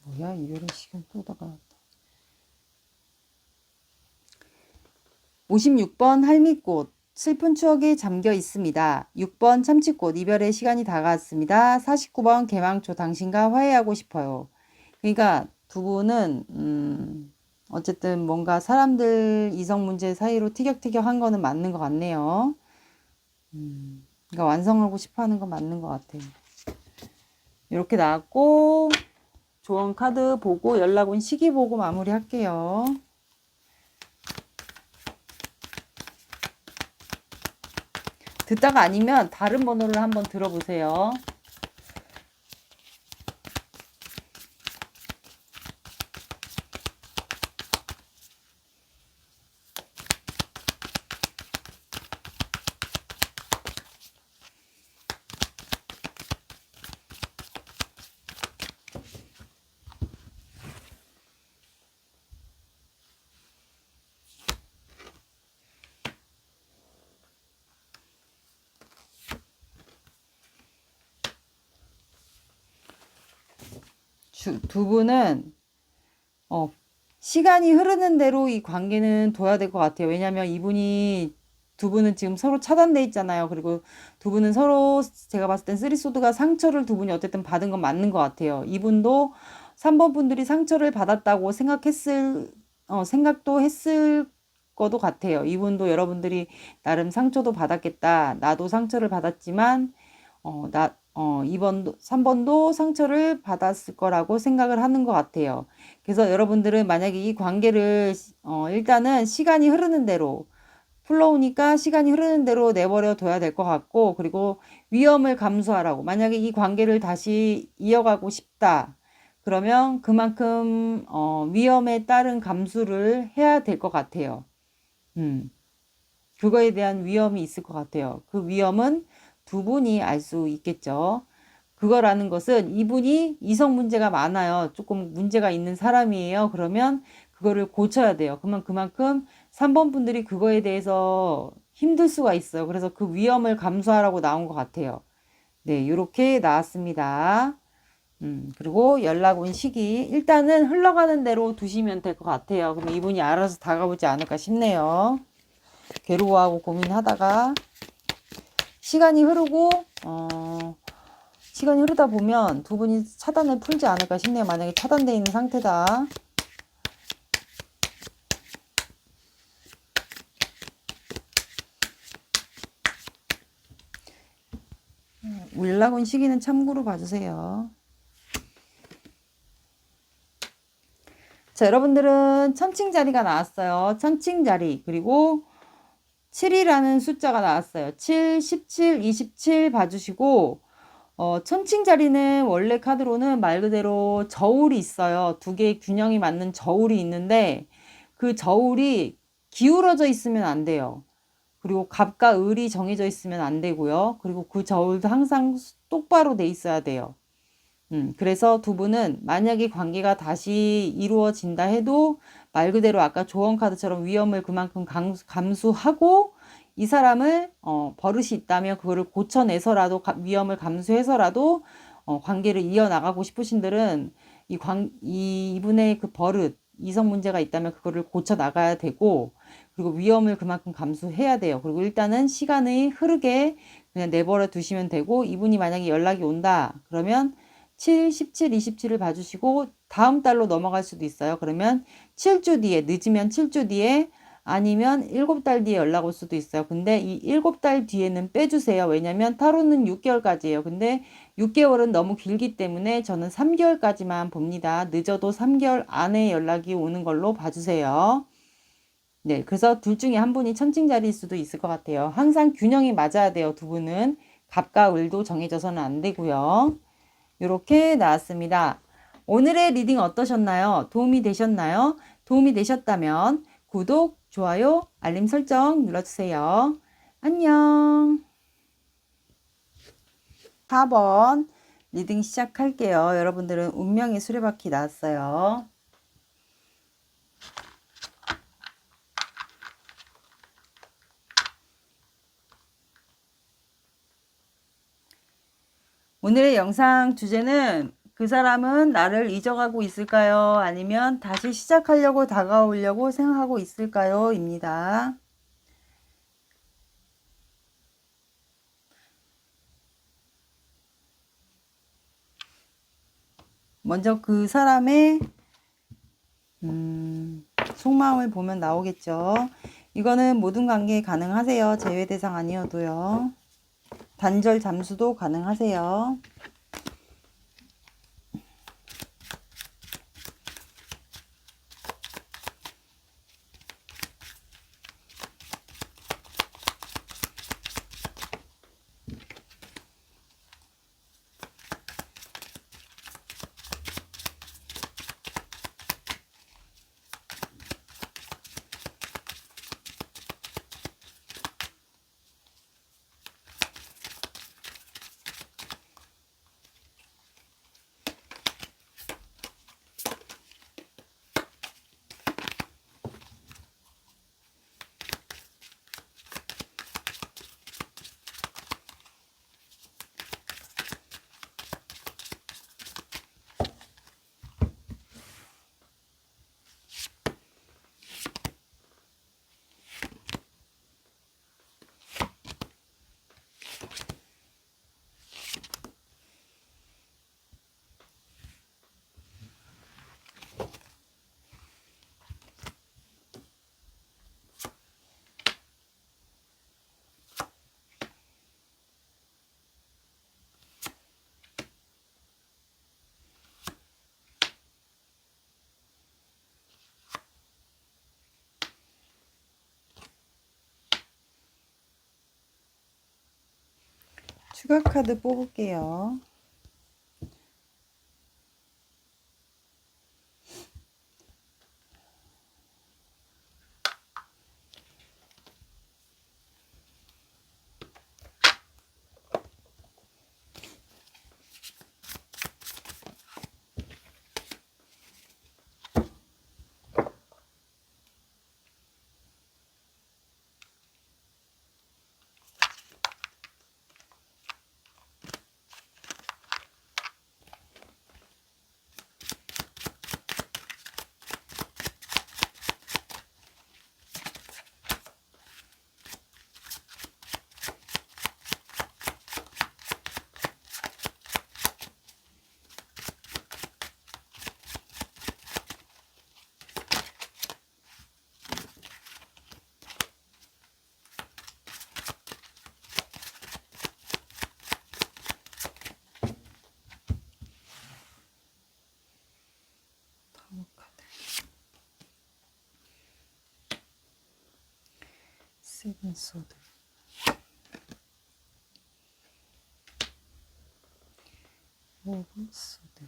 뭐야, 이별의 시간 또 다가왔다. 56번 할미꽃. 슬픈 추억에 잠겨 있습니다. 6번 참치꽃. 이별의 시간이 다가왔습니다. 49번 개망초. 당신과 화해하고 싶어요. 그러니까 두 분은 어쨌든 뭔가 사람들 이성 문제 사이로 티격태격 한 거는 맞는 것 같네요. 그러니까 완성하고 싶어 하는 건 맞는 것 같아요. 이렇게 나왔고 조언 카드 보고 연락 온 시기 보고 마무리 할게요. 듣다가 아니면 다른 번호를 한번 들어보세요. 두 분은 시간이 흐르는 대로 이 관계는 둬야 될 것 같아요. 왜냐면 이분이 두 분은 지금 서로 차단돼 있잖아요. 그리고 두 분은 서로 제가 봤을 땐 쓰리소드가 상처를 두 분이 어쨌든 받은 건 맞는 것 같아요. 이분도 3번 분들이 상처를 받았다고 생각도 했을 것도 같아요. 이분도 여러분들이 나름 상처도 받았겠다. 나도 상처를 받았지만 이번도 3번도 상처를 받았을 거라고 생각을 하는 것 같아요. 그래서 여러분들은 만약에 이 관계를 일단은 시간이 흐르는 대로 플로우니까 시간이 흐르는 대로 내버려 둬야 될 것 같고, 그리고 위험을 감수하라고. 만약에 이 관계를 다시 이어가고 싶다. 그러면 그만큼 위험에 따른 감수를 해야 될 것 같아요. 그거에 대한 위험이 있을 것 같아요. 그 위험은 두 분이 알 수 있겠죠. 그거라는 것은 이분이 이성 문제가 많아요. 조금 문제가 있는 사람이에요. 그러면 그거를 고쳐야 돼요. 그러면 그만큼 3번 분들이 그거에 대해서 힘들 수가 있어요. 그래서 그 위험을 감수하라고 나온 것 같아요. 네, 이렇게 나왔습니다. 그리고 연락 온 시기 일단은 흘러가는 대로 두시면 될 것 같아요. 그러면 이분이 알아서 다가오지 않을까 싶네요. 괴로워하고 고민하다가 시간이 흐르고 시간이 흐르다 보면 두 분이 차단을 풀지 않을까 싶네요. 만약에 차단되어 있는 상태다. 연락 온 시기는 참고로 봐주세요. 자, 여러분들은 천칭자리가 나왔어요. 천칭자리. 그리고 7이라는 숫자가 나왔어요. 7, 17, 27 봐주시고, 천칭자리는 원래 카드로는 말 그대로 저울이 있어요. 두 개의 균형이 맞는 저울이 있는데, 그 저울이 기울어져 있으면 안 돼요. 그리고 갑과 을이 정해져 있으면 안 되고요. 그리고 그 저울도 항상 똑바로 돼 있어야 돼요. 그래서 두 분은 만약에 관계가 다시 이루어진다 해도 말 그대로 아까 조언 카드처럼 위험을 그만큼 감수하고 이 사람을 버릇이 있다면 그거를 고쳐내서라도 위험을 감수해서라도 관계를 이어나가고 싶으신들은 이분의 그 버릇 이성 문제가 있다면 그거를 고쳐 나가야 되고 그리고 위험을 그만큼 감수해야 돼요. 그리고 일단은 시간이 흐르게 그냥 내버려 두시면 되고 이분이 만약에 연락이 온다 그러면 7, 17, 27을 봐주시고 다음 달로 넘어갈 수도 있어요. 그러면 7주 뒤에 늦으면 7주 뒤에 아니면 7달 뒤에 연락 올 수도 있어요. 근데 이 7달 뒤에는 빼주세요. 왜냐면 타로는 6개월까지예요. 근데 6개월은 너무 길기 때문에 저는 3개월까지만 봅니다. 늦어도 3개월 안에 연락이 오는 걸로 봐주세요. 네, 그래서 둘 중에 한 분이 천칭자리일 수도 있을 것 같아요. 항상 균형이 맞아야 돼요. 두 분은 갑과 을도 정해져서는 안 되고요. 이렇게 나왔습니다. 오늘의 리딩 어떠셨나요? 도움이 되셨나요? 도움이 되셨다면 구독, 좋아요, 알림 설정 눌러주세요. 안녕. 4번 리딩 시작할게요. 여러분들은 운명의 수레바퀴 나왔어요. 오늘의 영상 주제는 그 사람은 나를 잊어가고 있을까요? 아니면 다시 시작하려고 다가오려고 생각하고 있을까요? 입니다. 먼저 그 사람의 속마음을 보면 나오겠죠. 이거는 모든 관계에 가능하세요. 제외 대상 아니어도요. 단절 잠수도 가능하세요. 추가 카드 뽑을게요. 세븐 소드. 오브 소드.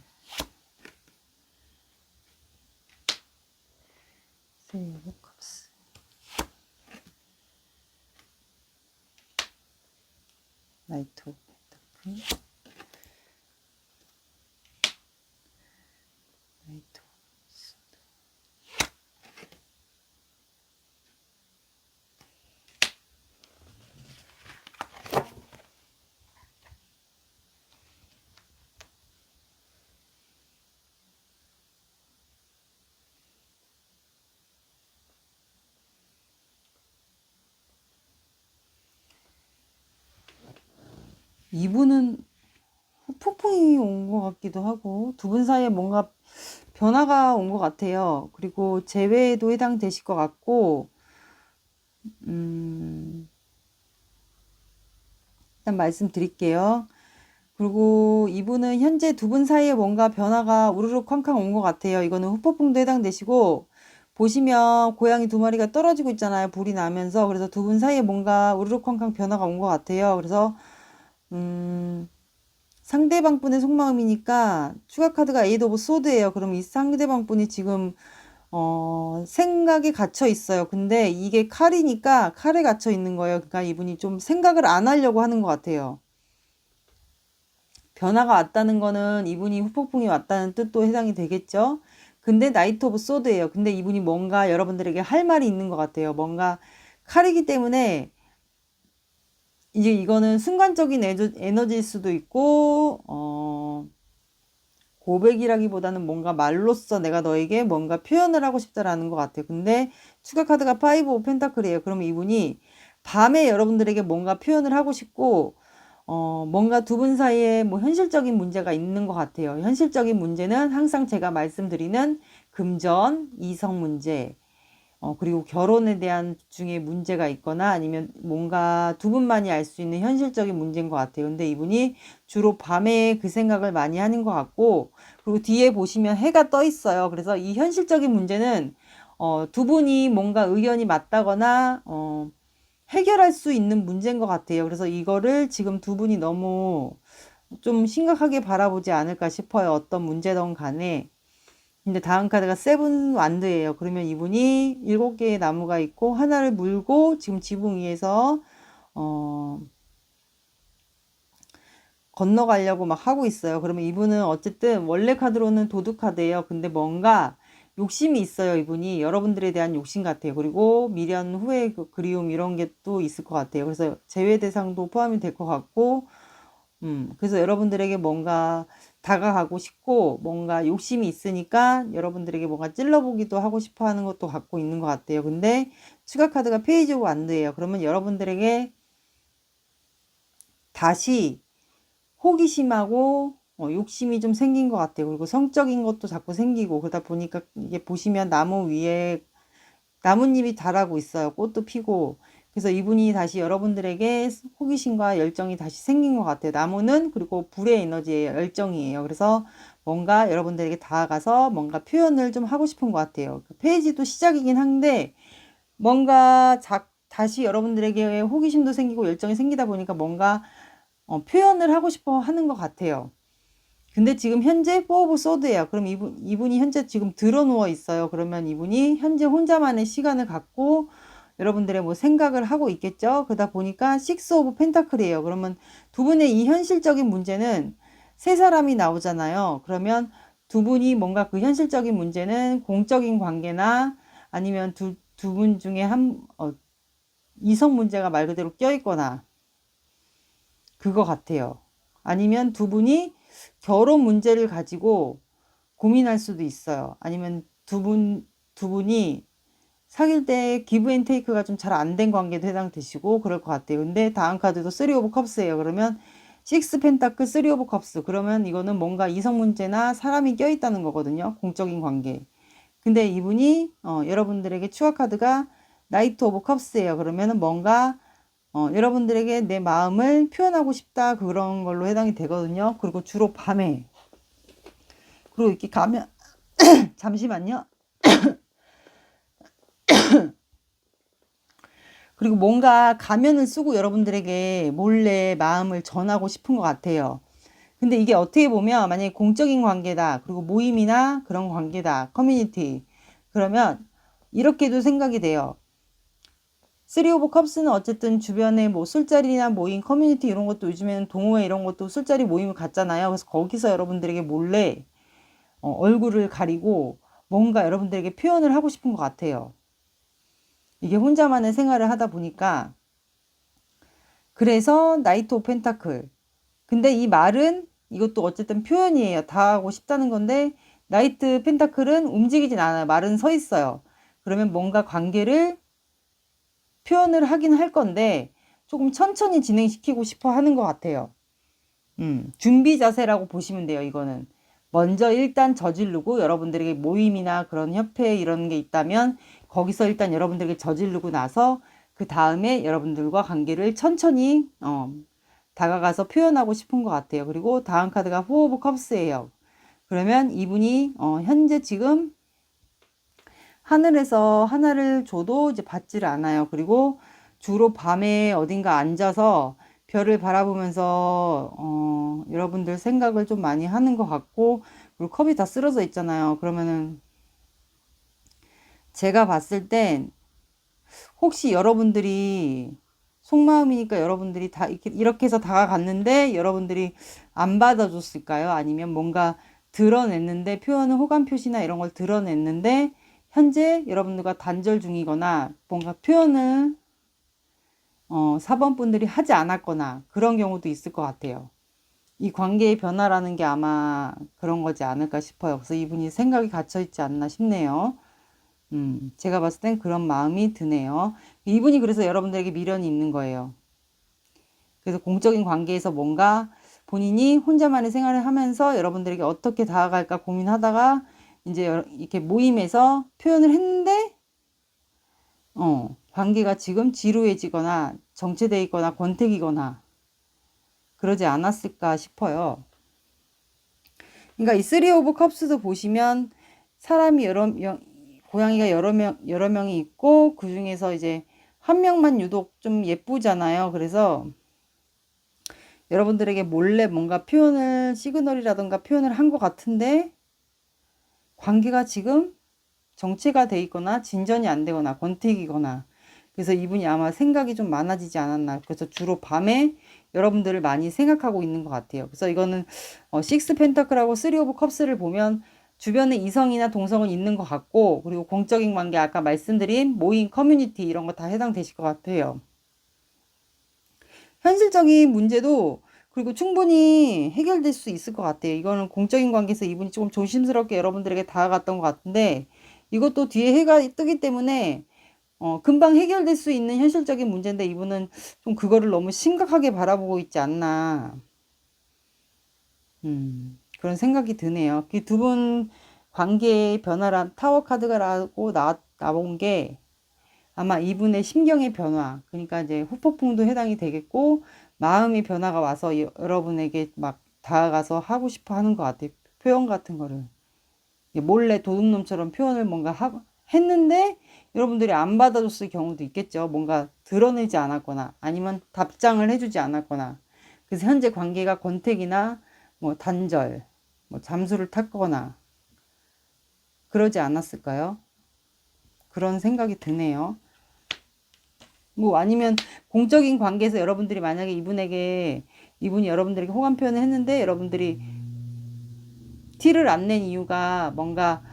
세이브 컵스. 나이트 오브 펜타클. 나이트 오브 소드. 이분은 폭풍이 온 것 같기도 하고 두 분 사이에 뭔가 변화가 온 것 같아요. 그리고 재회에도 해당되실 것 같고 일단 말씀드릴게요. 그리고 이분은 현재 두 분 사이에 뭔가 변화가 우르르 쾅쾅 온 것 같아요. 이거는 후폭풍도 해당되시고 보시면 고양이 두 마리가 떨어지고 있잖아요. 불이 나면서. 그래서 두 분 사이에 뭔가 우르르 쾅쾅 변화가 온 것 같아요. 그래서 상대방 분의 속마음이니까 추가 카드가 에이드 오브 소드예요. 그럼 이 상대방 분이 지금 생각에 갇혀 있어요. 근데 이게 칼이니까 칼에 갇혀 있는 거예요. 그러니까 이분이 좀 생각을 안 하려고 하는 것 같아요. 변화가 왔다는 거는 이분이 후폭풍이 왔다는 뜻도 해당이 되겠죠. 근데 나이트 오브 소드예요. 근데 이분이 뭔가 여러분들에게 할 말이 있는 것 같아요. 뭔가 칼이기 때문에 이제 이거는 순간적인 에너지일 수도 있고 고백이라기보다는 뭔가 말로써 내가 너에게 뭔가 표현을 하고 싶다라는 것 같아요. 근데 추가 카드가 파이브 오브 펜타클이에요. 그러면 이분이 밤에 여러분들에게 뭔가 표현을 하고 싶고 뭔가 두 분 사이에 뭐 현실적인 문제가 있는 것 같아요. 현실적인 문제는 항상 제가 말씀드리는 금전, 이성 문제, 그리고 결혼에 대한 중에 문제가 있거나 아니면 뭔가 두 분만이 알 수 있는 현실적인 문제인 것 같아요. 근데 이분이 주로 밤에 그 생각을 많이 하는 것 같고, 그리고 뒤에 보시면 해가 떠 있어요. 그래서 이 현실적인 문제는, 두 분이 뭔가 의견이 맞다거나, 해결할 수 있는 문제인 것 같아요. 그래서 이거를 지금 두 분이 너무 좀 심각하게 바라보지 않을까 싶어요. 어떤 문제든 간에. 근데 다음 카드가 세븐 완드예요. 그러면 이분이 7개의 나무가 있고 하나를 물고 지금 지붕 위에서 건너가려고 막 하고 있어요. 그러면 이분은 어쨌든 원래 카드로는 도둑 카드예요. 근데 뭔가 욕심이 있어요. 이분이 여러분들에 대한 욕심 같아요. 그리고 미련 후회 그리움 이런 게 또 있을 것 같아요. 그래서 제외 대상도 포함이 될 것 같고 그래서 여러분들에게 뭔가 다가가고 싶고 뭔가 욕심이 있으니까 여러분들에게 뭔가 찔러보기도 하고 싶어 하는 것도 갖고 있는 것 같아요. 근데 추가 카드가 페이지 오브 완드예요. 그러면 여러분들에게 다시 호기심하고 욕심이 좀 생긴 것 같아요. 그리고 성적인 것도 자꾸 생기고 그러다 보니까 이게 보시면 나무 위에 나뭇잎이 자라고 있어요. 꽃도 피고. 그래서 이분이 다시 여러분들에게 호기심과 열정이 다시 생긴 것 같아요. 나무는 그리고 불의 에너지예요. 열정이에요. 그래서 뭔가 여러분들에게 다가가서 뭔가 표현을 좀 하고 싶은 것 같아요. 그 페이지도 시작이긴 한데 뭔가 다시 여러분들에게 호기심도 생기고 열정이 생기다 보니까 뭔가 표현을 하고 싶어 하는 것 같아요. 근데 지금 현재 포 오브 소드예요. 그럼 이분이 현재 지금 드러 누워 있어요. 그러면 이분이 현재 혼자만의 시간을 갖고 여러분들의 뭐 생각을 하고 있겠죠. 그러다 보니까 식스 오브 펜타클이에요. 그러면 두 분의 이 현실적인 문제는 세 사람이 나오잖아요. 그러면 두 분이 뭔가 그 현실적인 문제는 공적인 관계나 아니면 두 분 중에 이성 문제가 말 그대로 껴있거나 그거 같아요. 아니면 두 분이 결혼 문제를 가지고 고민할 수도 있어요. 아니면 두 분이 사귈 때 기브 앤 테이크가 좀 잘 안 된 관계도 해당되시고 그럴 것 같아요. 근데 다음 카드도 3 오브 컵스예요. 그러면 6 펜타클 3 오브 컵스. 그러면 이거는 뭔가 이성 문제나 사람이 껴있다는 거거든요. 공적인 관계. 근데 이분이 여러분들에게 추가 카드가 나이트 오브 컵스예요. 그러면은 뭔가 여러분들에게 내 마음을 표현하고 싶다 그런 걸로 해당이 되거든요. 그리고 주로 밤에 그리고 이렇게 가면 잠시만요. 그리고 뭔가 가면을 쓰고 여러분들에게 몰래 마음을 전하고 싶은 것 같아요. 근데 이게 어떻게 보면 만약에 공적인 관계다, 그리고 모임이나 그런 관계다, 커뮤니티, 그러면 이렇게도 생각이 돼요. 쓰리 오브 컵스는 어쨌든 주변에 뭐 술자리나 모임, 커뮤니티 이런 것도 요즘에는 동호회 이런 것도 술자리 모임을 갖잖아요. 그래서 거기서 여러분들에게 몰래 얼굴을 가리고 뭔가 여러분들에게 표현을 하고 싶은 것 같아요. 이게 혼자만의 생활을 하다 보니까. 그래서 나이트 오브 펜타클. 근데 이 말은 이것도 어쨌든 표현이에요. 다 하고 싶다는 건데 나이트 펜타클은 움직이진 않아요. 말은 서 있어요. 그러면 뭔가 관계를 표현을 하긴 할 건데 조금 천천히 진행시키고 싶어 하는 것 같아요. 준비 자세라고 보시면 돼요. 이거는 먼저 일단 저지르고 여러분들에게 모임이나 그런 협회 이런 게 있다면 거기서 일단 여러분들에게 저지르고 나서 그 다음에 여러분들과 관계를 천천히 다가가서 표현하고 싶은 것 같아요. 그리고 다음 카드가 포 오브 컵스예요. 그러면 이분이 현재 지금 하늘에서 하나를 줘도 이제 받지를 않아요. 그리고 주로 밤에 어딘가 앉아서 별을 바라보면서 여러분들 생각을 좀 많이 하는 것 같고, 그리고 컵이 다 쓰러져 있잖아요. 그러면은 제가 봤을 땐 혹시 여러분들이 속마음이니까 여러분들이 다 이렇게 해서 다가갔는데 여러분들이 안 받아줬을까요? 아니면 뭔가 드러냈는데 표현은 호감 표시나 이런 걸 드러냈는데 현재 여러분들과 단절 중이거나 뭔가 표현을 4번 분들이 하지 않았거나 그런 경우도 있을 것 같아요. 이 관계의 변화라는 게 아마 그런 거지 않을까 싶어요. 그래서 이분이 생각이 갇혀 있지 않나 싶네요. 제가 봤을 땐 그런 마음이 드네요. 이분이 그래서 여러분들에게 미련이 있는 거예요. 그래서 공적인 관계에서 뭔가 본인이 혼자만의 생활을 하면서 여러분들에게 어떻게 다가갈까 고민하다가 이제 이렇게 모임에서 표현을 했는데 관계가 지금 지루해지거나 정체되어 있거나 권태기거나 그러지 않았을까 싶어요. 그러니까 이 쓰리 오브 컵스도 보시면 사람이 고양이가 여러 명이 있고 그 중에서 이제 한 명만 유독 좀 예쁘잖아요. 그래서 여러분들에게 몰래 뭔가 표현을 시그널이라든가 표현을 한 것 같은데 관계가 지금 정체가 돼 있거나 진전이 안 되거나 권태기거나 그래서 이분이 아마 생각이 좀 많아지지 않았나. 그래서 주로 밤에 여러분들을 많이 생각하고 있는 것 같아요. 그래서 이거는 식스 펜타클하고 쓰리 오브 컵스를 보면 주변에 이성이나 동성은 있는 것 같고 그리고 공적인 관계 아까 말씀드린 모임 커뮤니티 이런 거 다 해당되실 것 같아요. 현실적인 문제도 그리고 충분히 해결될 수 있을 것 같아요. 이거는 공적인 관계에서 이분이 조금 조심스럽게 여러분들에게 다가갔던 것 같은데 이것도 뒤에 해가 뜨기 때문에 금방 해결될 수 있는 현실적인 문제인데 이분은 좀 그거를 너무 심각하게 바라보고 있지 않나. 그런 생각이 드네요. 그 두 분 관계의 변화란 타워 카드가라고 나온 게 아마 이분의 심경의 변화, 그러니까 이제 후폭풍도 해당이 되겠고, 마음의 변화가 와서 여러분에게 막 다가가서 하고 싶어 하는 것 같아요. 표현 같은 거를. 몰래 도둑놈처럼 표현을 뭔가 했는데, 여러분들이 안 받아줬을 경우도 있겠죠. 뭔가 드러내지 않았거나, 아니면 답장을 해주지 않았거나. 그래서 현재 관계가 권태기나, 뭐 단절, 뭐 잠수를 탔거나, 그러지 않았을까요? 그런 생각이 드네요. 뭐 아니면 공적인 관계에서 여러분들이 만약에 이분이 여러분들에게 호감 표현을 했는데 여러분들이 티를 안 낸 이유가 뭔가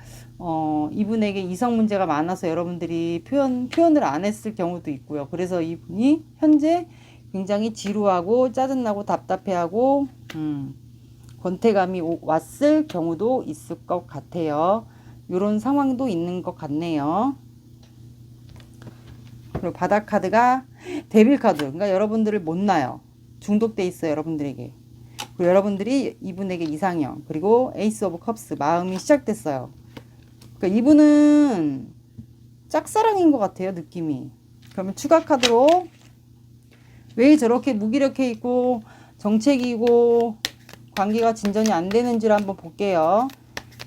이분에게 이성 문제가 많아서 여러분들이 표현을 안 했을 경우도 있고요. 그래서 이분이 현재 굉장히 지루하고 짜증나고 답답해하고 권태감이 왔을 경우도 있을 것 같아요. 이런 상황도 있는 것 같네요. 그리고 바닥 카드가 데빌 카드. 그러니까 여러분들을 못 놔요. 중독돼 있어요. 여러분들에게. 그리고 여러분들이 이분에게 이상형. 그리고 에이스 오브 컵스. 마음이 시작됐어요. 그러니까 이분은 짝사랑인 것 같아요. 느낌이. 그러면 추가 카드로 왜 저렇게 무기력해 있고 정책이고 관계가 진전이 안 되는지를 한번 볼게요.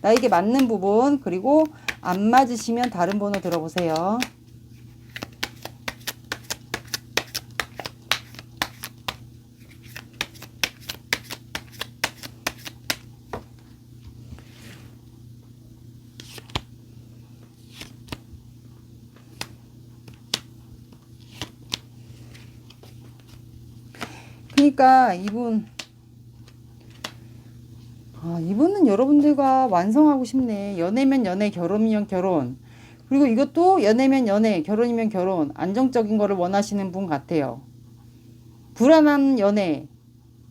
나에게 맞는 부분 그리고 안 맞으시면 다른 번호 들어보세요. 보니까 이분은 여러분들과 완성하고 싶네. 연애면 연애, 결혼이면 결혼. 그리고 이것도 연애면 연애, 결혼이면 결혼. 안정적인 거를 원하시는 분 같아요. 불안한 연애,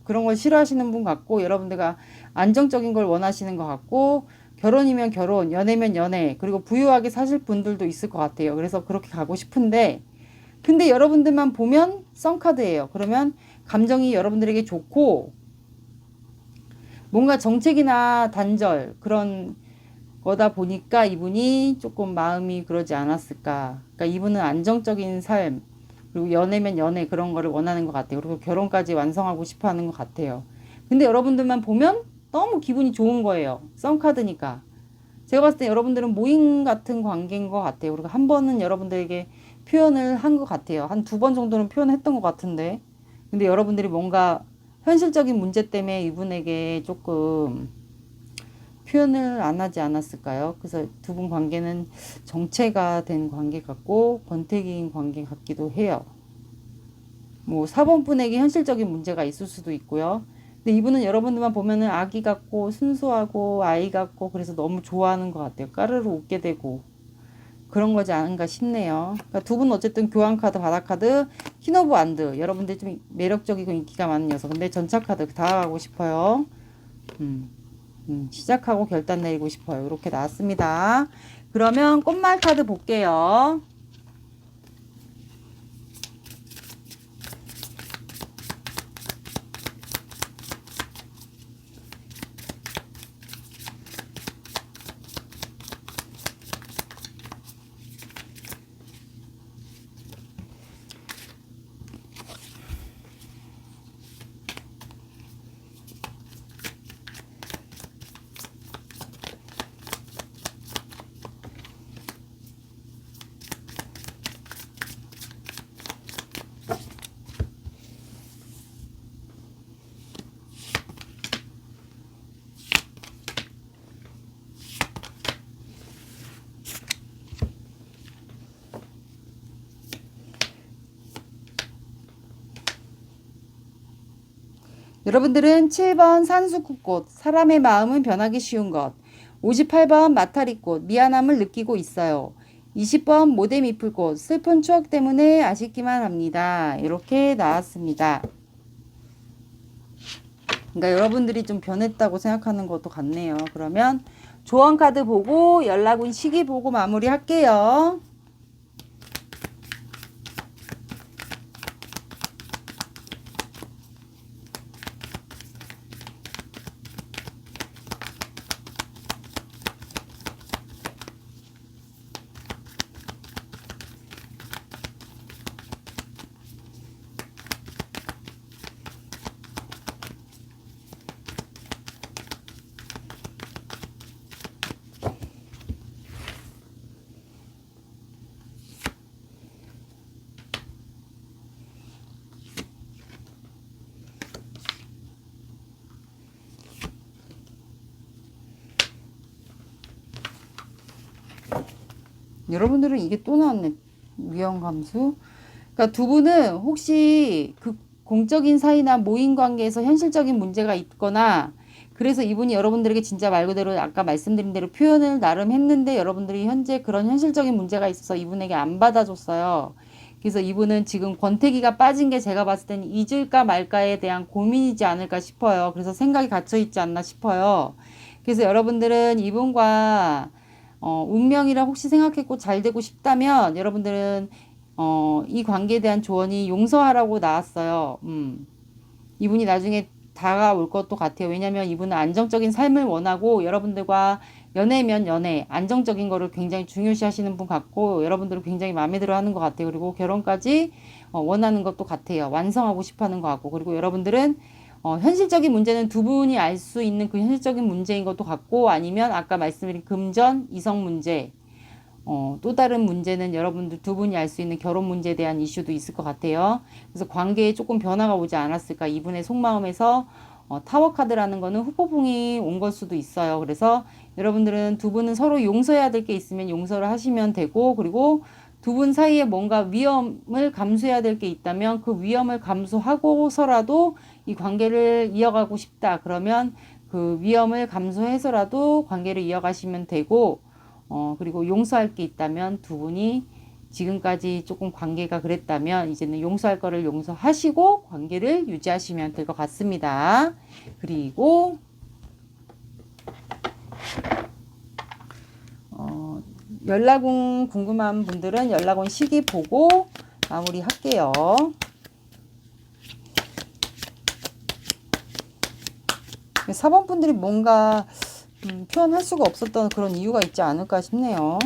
그런 걸 싫어하시는 분 같고, 여러분들과 안정적인 걸 원하시는 것 같고, 결혼이면 결혼, 연애면 연애, 그리고 부유하게 사실 분들도 있을 것 같아요. 그래서 그렇게 가고 싶은데, 근데 여러분들만 보면 썬카드예요. 그러면 감정이 여러분들에게 좋고, 뭔가 정책이나 단절, 그런 거다 보니까 이분이 조금 마음이 그러지 않았을까. 그러니까 이분은 안정적인 삶, 그리고 연애면 연애 그런 거를 원하는 것 같아요. 그리고 결혼까지 완성하고 싶어 하는 것 같아요. 근데 여러분들만 보면 너무 기분이 좋은 거예요. 썬카드니까. 제가 봤을 때 여러분들은 모임 같은 관계인 것 같아요. 그리고 한 번은 여러분들에게 표현을 한 것 같아요. 한 두 번 정도는 표현했던 것 같은데. 근데 여러분들이 뭔가 현실적인 문제 때문에 이분에게 조금 표현을 안 하지 않았을까요? 그래서 두 분 관계는 정체가 된 관계 같고 권태기인 관계 같기도 해요. 뭐 4번 분에게 현실적인 문제가 있을 수도 있고요. 근데 이분은 여러분들만 보면은 아기 같고 순수하고 아이 같고 그래서 너무 좋아하는 것 같아요. 까르르 웃게 되고 그런 거지 않은가 싶네요. 그러니까 두 분은 어쨌든 교환 카드, 바닥 카드, 퀸 오브 완드. 여러분들 좀 매력적이고 인기가 많은 녀석. 근데 전차 카드 다가가고 싶어요. 시작하고 결단 내리고 싶어요. 이렇게 나왔습니다. 그러면 꽃말 카드 볼게요. 여러분들은 7번 산수국꽃, 사람의 마음은 변하기 쉬운 것. 58번 마타리꽃, 미안함을 느끼고 있어요. 20번 모데미풀꽃, 슬픈 추억 때문에 아쉽기만 합니다. 이렇게 나왔습니다. 그러니까 여러분들이 좀 변했다고 생각하는 것도 같네요. 그러면 조언 카드 보고 연락운 시기 보고 마무리 할게요. 여러분들은 이게 또 나왔네. 위험감수. 그러니까 두 분은 혹시 그 공적인 사이나 모임 관계에서 현실적인 문제가 있거나 그래서 이분이 여러분들에게 진짜 말 그대로 아까 말씀드린 대로 표현을 나름 했는데 여러분들이 현재 그런 현실적인 문제가 있어서 이분에게 안 받아줬어요. 그래서 이분은 지금 권태기가 빠진 게 제가 봤을 때는 잊을까 말까에 대한 고민이지 않을까 싶어요. 그래서 생각이 갇혀 있지 않나 싶어요. 그래서 여러분들은 이분과 운명이라 혹시 생각했고 잘 되고 싶다면 여러분들은 이 관계에 대한 조언이 용서하라고 나왔어요. 이분이 나중에 다가올 것도 같아요. 왜냐면 이분은 안정적인 삶을 원하고 여러분들과 연애면 연애, 안정적인 거를 굉장히 중요시 하시는 분 같고 여러분들은 굉장히 마음에 들어 하는 것 같아요. 그리고 결혼까지 원하는 것도 같아요. 완성하고 싶어 하는 것 같고 그리고 여러분들은 현실적인 문제는 두 분이 알 수 있는 그 현실적인 문제인 것도 같고 아니면 아까 말씀드린 금전, 이성 문제 또 다른 문제는 여러분들 두 분이 알 수 있는 결혼 문제에 대한 이슈도 있을 것 같아요. 그래서 관계에 조금 변화가 오지 않았을까. 이분의 속마음에서 타워 카드라는 거는 후폭풍이 온 걸 수도 있어요. 그래서 여러분들은 두 분은 서로 용서해야 될 게 있으면 용서를 하시면 되고 그리고 두 분 사이에 뭔가 위험을 감수해야 될 게 있다면 그 위험을 감수하고서라도 이 관계를 이어가고 싶다. 그러면 그 위험을 감수해서라도 관계를 이어가시면 되고, 그리고 용서할 게 있다면 두 분이 지금까지 조금 관계가 그랬다면 이제는 용서할 거를 용서하시고 관계를 유지하시면 될 것 같습니다. 그리고 연락운 궁금한 분들은 연락운 시기 보고 마무리할게요. 4번 분들이 뭔가 표현할 수가 없었던 그런 이유가 있지 않을까 싶네요.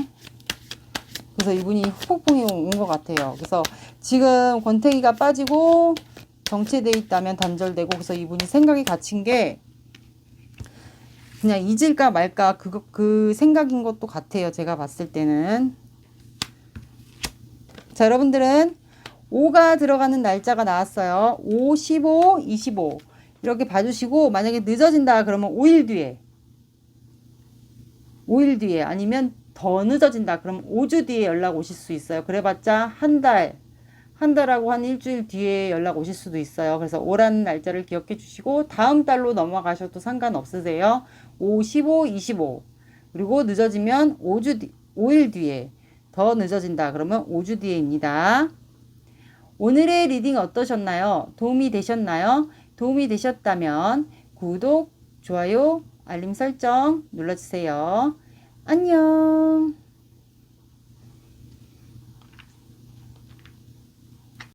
그래서 이분이 후폭풍이 온 것 같아요. 그래서 지금 권태기가 빠지고 정체되어 있다면 단절되고, 그래서 이분이 생각이 갇힌 게 그냥 잊을까 말까 그 생각인 것도 같아요. 제가 봤을 때는. 자, 여러분들은 5가 들어가는 날짜가 나왔어요. 5, 15, 25 이렇게 봐주시고, 만약에 늦어진다 그러면 5일 뒤에 아니면 더 늦어진다 그러면 5주 뒤에 연락 오실 수 있어요. 그래봤자 한 달하고 한 일주일 뒤에 연락 오실 수도 있어요. 그래서 오라는 날짜를 기억해 주시고 다음 달로 넘어가셔도 상관없으세요. 5, 15, 25 그리고 늦어지면 5일 뒤에, 더 늦어진다 그러면 5주 뒤에입니다. 오늘의 리딩 어떠셨나요? 도움이 되셨나요? 도움이 되셨다면 구독, 좋아요, 알림 설정 눌러주세요. 안녕.